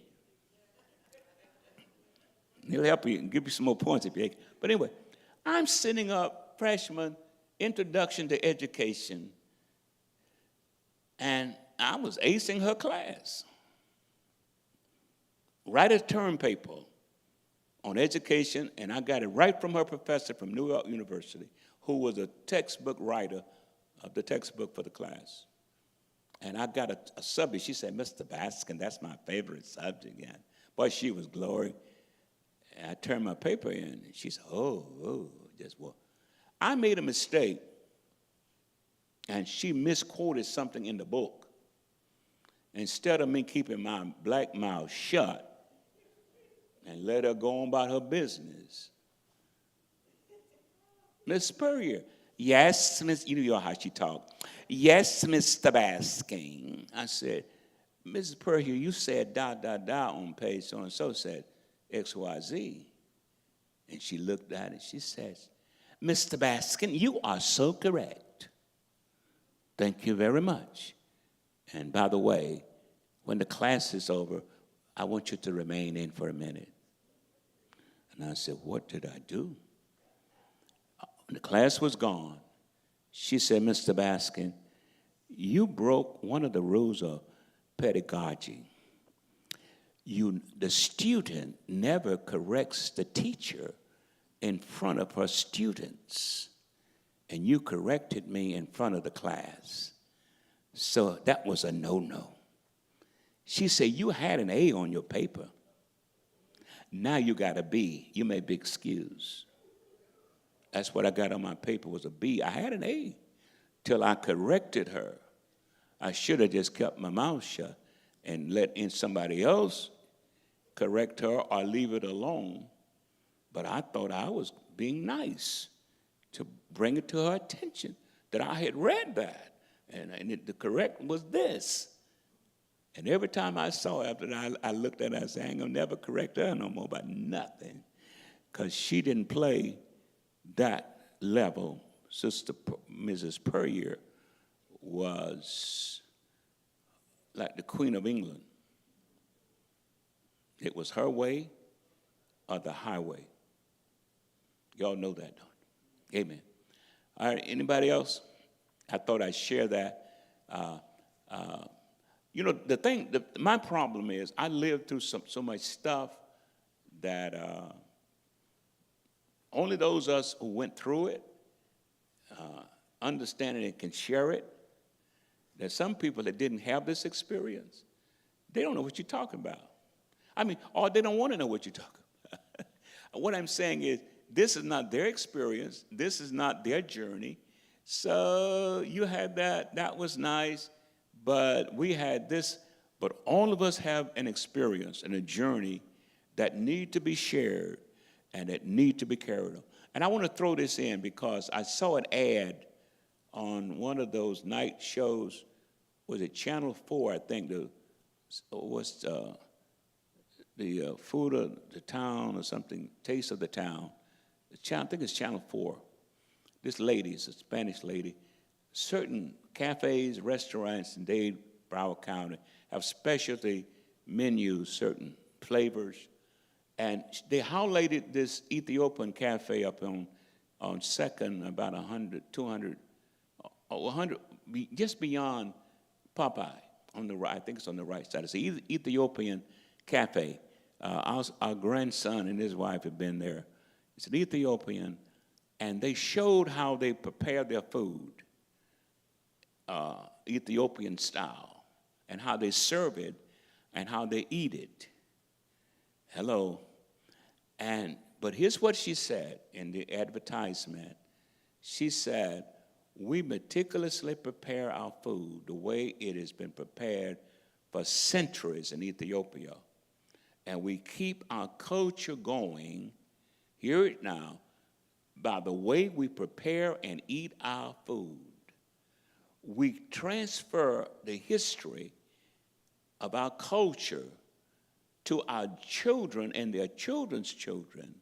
It'll help you and give you some more points if you're AKA. But anyway, I'm sitting up, freshman, introduction to education, and I was acing her class. Write a term paper on education, and I got it right from her professor from New York University, who was a textbook writer of the textbook for the class. And I got a subject. She said, Mr. Baskin, that's my favorite subject. And boy, she was glory. And I turned my paper in, and she said, just what? I made a mistake, and she misquoted something in the book. Instead of me keeping my black mouth shut and let her go on about her business, Miss Puryear, yes, Miss, you know how she talked. Yes, Mr. Baskin. I said, Mrs. Puryear, you said ... on page so-and-so said XYZ. And she looked at it. She says, Mr. Baskin, you are so correct. Thank you very much. And by the way, when the class is over, I want you to remain in for a minute. And I said, what did I do? When the class was gone, she said, Mr. Baskin, you broke one of the rules of pedagogy. The student never corrects the teacher in front of her students. And you corrected me in front of the class. So that was a no-no. She said, you had an A on your paper. Now you got a B. You may be excused. That's what I got on my paper was a B. I had an A till I corrected her. I should have just kept my mouth shut and let in somebody else correct her or leave it alone, but I thought I was being nice to bring it to her attention that I had read that, and the correct was this. And every time I saw her after that, I looked at her and said, I ain't gonna never correct her no more about nothing, because she didn't play that level. Mrs. Puryear was like the Queen of England. It was her way or the highway. Y'all know that, don't you? Amen. All right, anybody else? I thought I'd share that. You know, my problem is I lived through so much stuff that only those of us who went through it understand it and can share it. There's some people that didn't have this experience. They don't know what you're talking about. I mean, or they don't want to know what you're talking about. What I'm saying is, this is not their experience. This is not their journey. So you had that was nice, but we had this. But all of us have an experience and a journey that need to be shared and that need to be carried on. And I want to throw this in because I saw an ad on one of those night shows. Was it Channel 4, I think, the food of the town or something, Taste of the Town. I think it's Channel 4. This lady is a Spanish lady. Certain cafes, restaurants in Dade, Broward County have specialty menus, certain flavors. And they highlighted this Ethiopian cafe up on 2nd, about 100, 200, 100, just beyond Popeye on the right. I think it's on the right side. It's an Ethiopian cafe. Our grandson and his wife have been there. It's an Ethiopian, and they showed how they prepare their food, Ethiopian style, and how they serve it, and how they eat it. Hello. But here's what she said in the advertisement. She said, we meticulously prepare our food the way it has been prepared for centuries in Ethiopia. And we keep our culture going, hear it now, by the way we prepare and eat our food. We transfer the history of our culture to our children and their children's children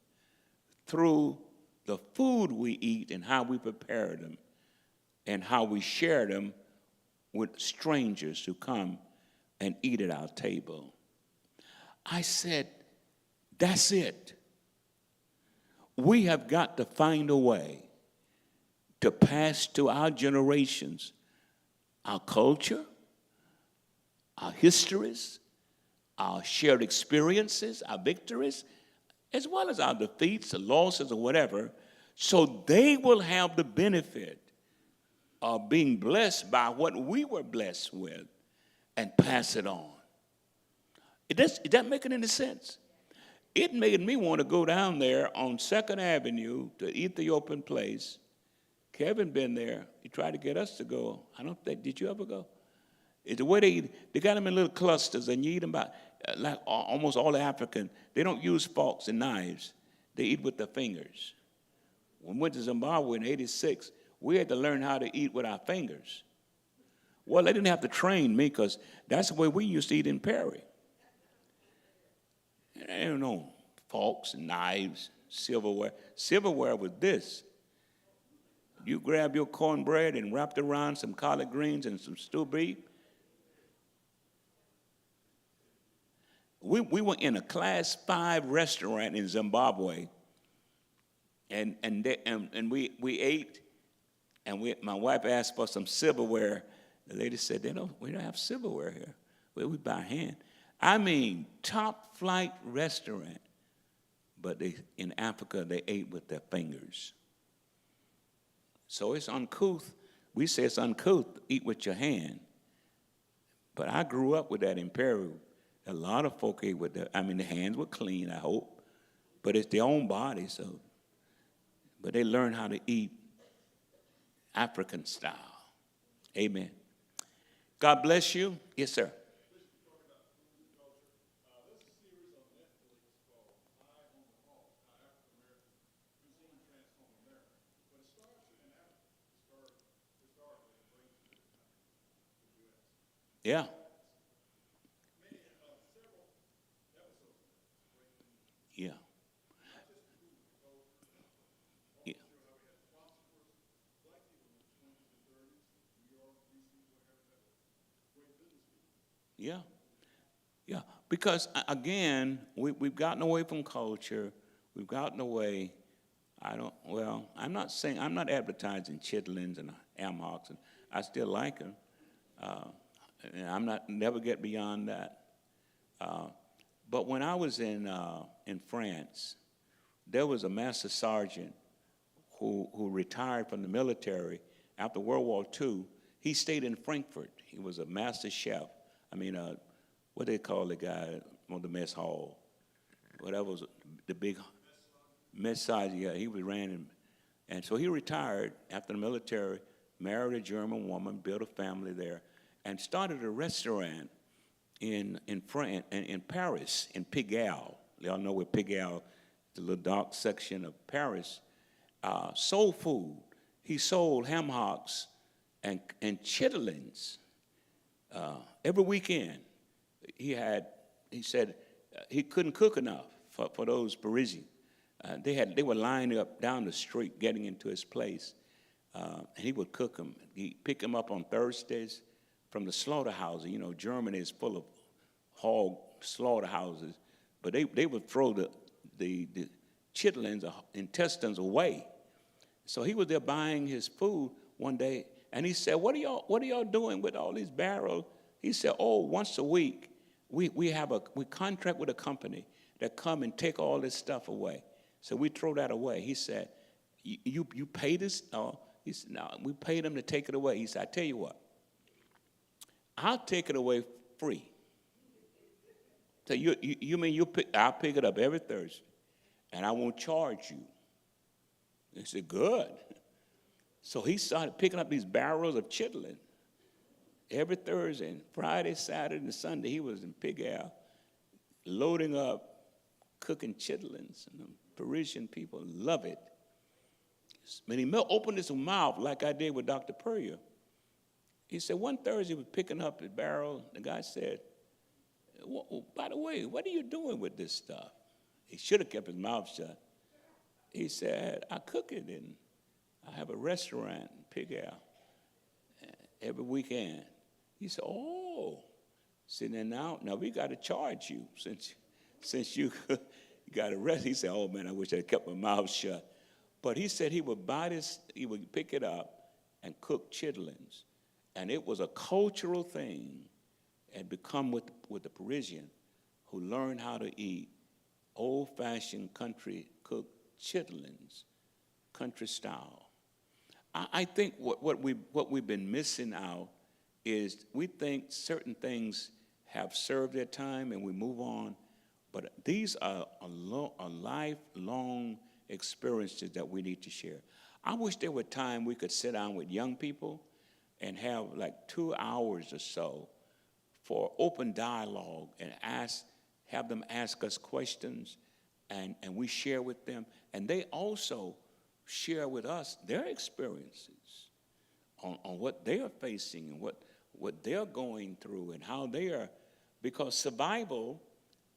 through the food we eat and how we prepare them and how we share them with strangers who come and eat at our table. I said, that's it. We have got to find a way to pass to our generations our culture, our histories, our shared experiences, our victories, as well as our defeats, or losses, or whatever, so they will have the benefit of being blessed by what we were blessed with and pass it on. Is that making any sense? It made me want to go down there on 2nd Avenue to Ethiopian Place. Kevin been there. He tried to get us to go. I don't think, did you ever go? It's the way they eat. They got them in little clusters, and you eat them by, like almost all African. They don't use forks and knives. They eat with their fingers. When we went to Zimbabwe in '86, we had to learn how to eat with our fingers. Well, they didn't have to train me because that's the way we used to eat in Perry. I don't know, forks and knives, silverware. Silverware was this. You grab your cornbread and wrap it around some collard greens and some stewed beef. We were in a Class 5 restaurant in Zimbabwe, and we ate, and my wife asked for some silverware. The lady said, we don't have silverware here. We buy hand. I mean, top flight restaurant, but in Africa, they ate with their fingers. So it's uncouth. We say it's uncouth, eat with your hand. But I grew up with that in Peru. A lot of folk ate with their, the hands were clean, I hope, but it's their own body, so. But they learn how to eat African style. Amen. God bless you. Yes, sir. Yeah. Yeah. Yeah. Yeah. Yeah. Because again, we've gotten away from culture. We've gotten away. I'm not saying, I'm not advertising chitlins and Amhawks, and I still like them. Uh, and never get beyond that. Uh, but when I was in France, there was a master sergeant who retired from the military after World War II. He stayed in Frankfurt. He was a master chef. I mean, what they call the guy on the mess hall? Whatever was the big mess sergeant. Yeah, he was ran him, and so he retired after the military, married a German woman, built a family there, and started a restaurant in France, in Paris, in Pigalle. Y'all know where Pigalle, the little dark section of Paris. Soul food. He sold ham hocks and chitlins every weekend. He said he couldn't cook enough for those Parisians. They were lining up down the street getting into his place, and he would cook them. He'd pick them up on Thursdays from the slaughterhouses. You know, Germany is full of hog slaughterhouses, but they would throw the chitlins or intestines away. So he was there buying his food one day, and he said, what are y'all doing with all these barrels? He said, oh, once a week, we contract with a company that come and take all this stuff away. So we throw that away. He said, you pay this? Oh, he said, no, we pay them to take it away. He said, I tell you what, I'll take it away free. So you mean I'll pick it up every Thursday, and I won't charge you. He said, good. So he started picking up these barrels of chitlin every Thursday, and Friday, Saturday, and Sunday. He was in Pigalle loading up, cooking chitlins, and the Parisian people love it. When he opened his mouth like I did with Dr. Puryear, he said one Thursday he was picking up his barrel. The guy said, well, by the way, what are you doing with this stuff? He should have kept his mouth shut. He said, I cook it, and I have a restaurant in Pigalle every weekend. He said, oh. See, then now we got to charge you since you got arrested. He said, oh, man, I wish I had kept my mouth shut. But he said he would he would pick it up and cook chitlins. And it was a cultural thing, and become with the Parisian who learned how to eat old-fashioned country cooked chitlins, country style. I think what we've been missing out is we think certain things have served their time and we move on, but these are lifelong experiences that we need to share. I wish there were time we could sit down with young people and have like 2 hours or so for open dialogue and have them ask us questions, and we share with them, and they also share with us their experiences on what they are facing and what they're going through and how they are, because survival,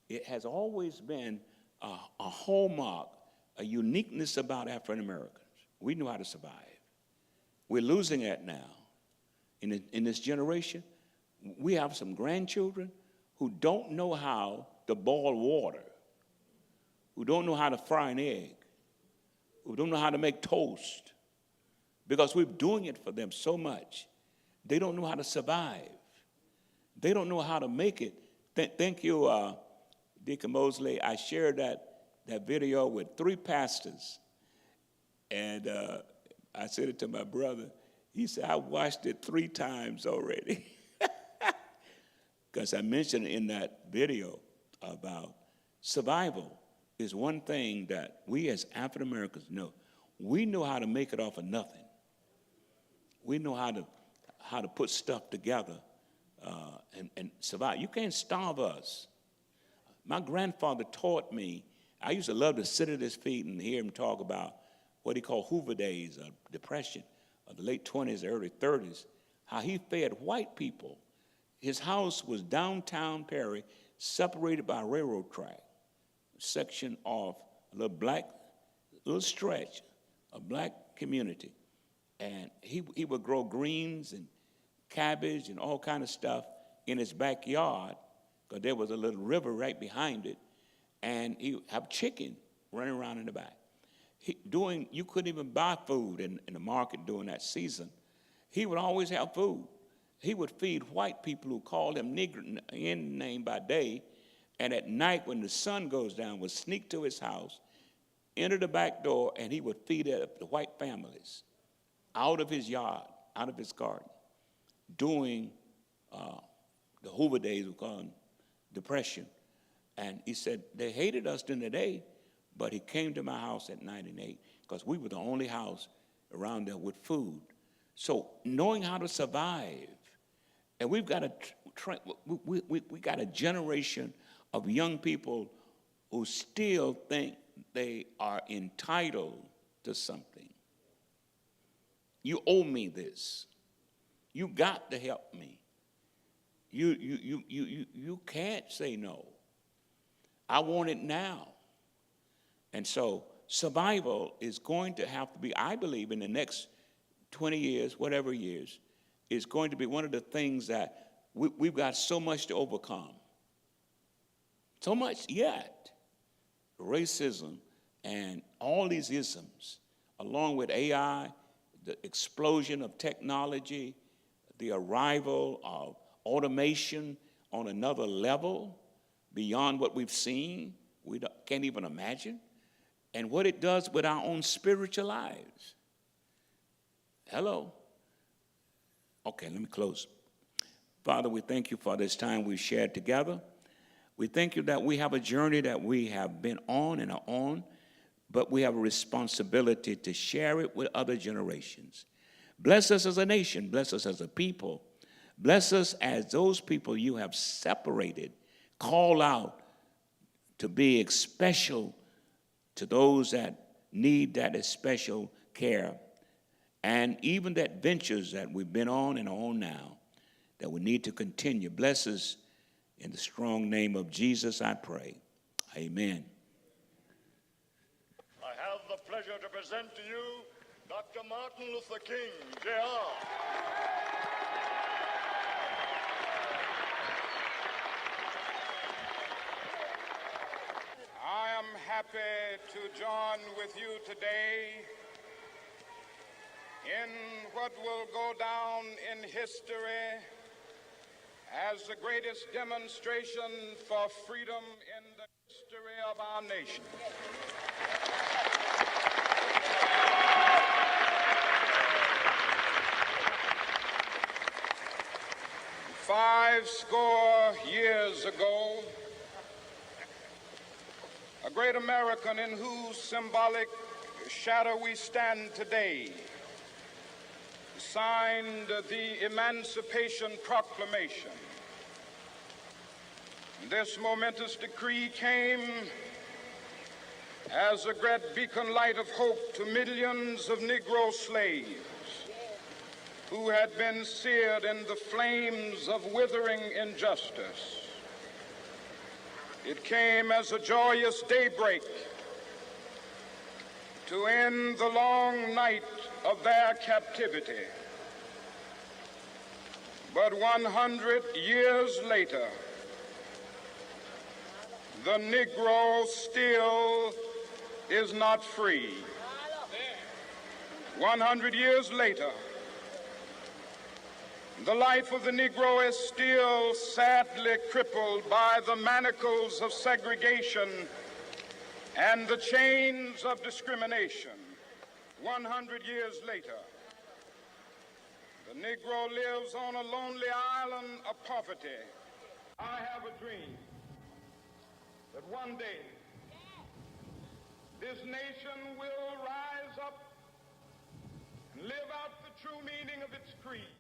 it has always been a hallmark, a uniqueness about African Americans. We know how to survive. We're losing that now. In this generation, we have some grandchildren who don't know how to boil water, who don't know how to fry an egg, who don't know how to make toast, because we're doing it for them so much. They don't know how to survive. They don't know how to make it. Thank you, Deacon Mosley. I shared that video with 3 pastors, and I said it to my brother. He said, I watched it 3 times already. Because I mentioned in that video about survival is one thing that we as African Americans know. We know how to make it off of nothing. We know how to put stuff together and survive. You can't starve us. My grandfather taught me. I used to love to sit at his feet and hear him talk about what he called Hoover days, Depression of the late 20s, early 30s, how he fed white people His house was downtown Perry, separated by a railroad track, section of a little stretch, a black community. And he would grow greens and cabbage and all kind of stuff in his backyard, because there was a little river right behind it, and he would have chicken running around in the back. You couldn't even buy food in the market during that season. He would always have food. He would feed white people who called him Negro in name by day, and at night when the sun goes down, would sneak to his house, enter the back door, and he would feed the white families out of his yard, out of his garden, during the Hoover days, we call them Depression. And he said they hated us during the day, but he came to my house at night and ate, because we were the only house around there with food. So knowing how to survive, and we've got we got a generation of young people who still think they are entitled to something. You owe me this. You got to help me. You can't say no. I want it now. And so survival is going to have to be, I believe, in the next 20 years, whatever years, is going to be one of the things that we've got so much to overcome. So much yet. Racism and all these isms, along with AI, the explosion of technology, the arrival of automation on another level beyond what we've seen, we can't even imagine, and what it does with our own spiritual lives. Hello? Okay, let me close. Father, we thank you for this time we've shared together. We thank you that we have a journey that we have been on and are on, but we have a responsibility to share it with other generations. Bless us as a nation. Bless us as a people. Bless us as those people you have separated, call out to be special to those that need that special care, and even that ventures that we've been on and are on now that we need to continue. Bless us in the strong name of Jesus, I pray. Amen. I have the pleasure to present to you Dr. Martin Luther King, Jr. I am happy to join with you today in what will go down in history as the greatest demonstration for freedom in the history of our nation. Five score years ago, a great American in whose symbolic shadow we stand today signed the Emancipation Proclamation. This momentous decree came as a great beacon light of hope to millions of Negro slaves who had been seared in the flames of withering injustice. It came as a joyous daybreak to end the long night of their captivity. But 100 years later, the Negro still is not free. 100 years later, the life of the Negro is still sadly crippled by the manacles of segregation and the chains of discrimination. 100 years later, the Negro lives on a lonely island of poverty. I have a dream that one day this nation will rise up and live out the true meaning of its creed.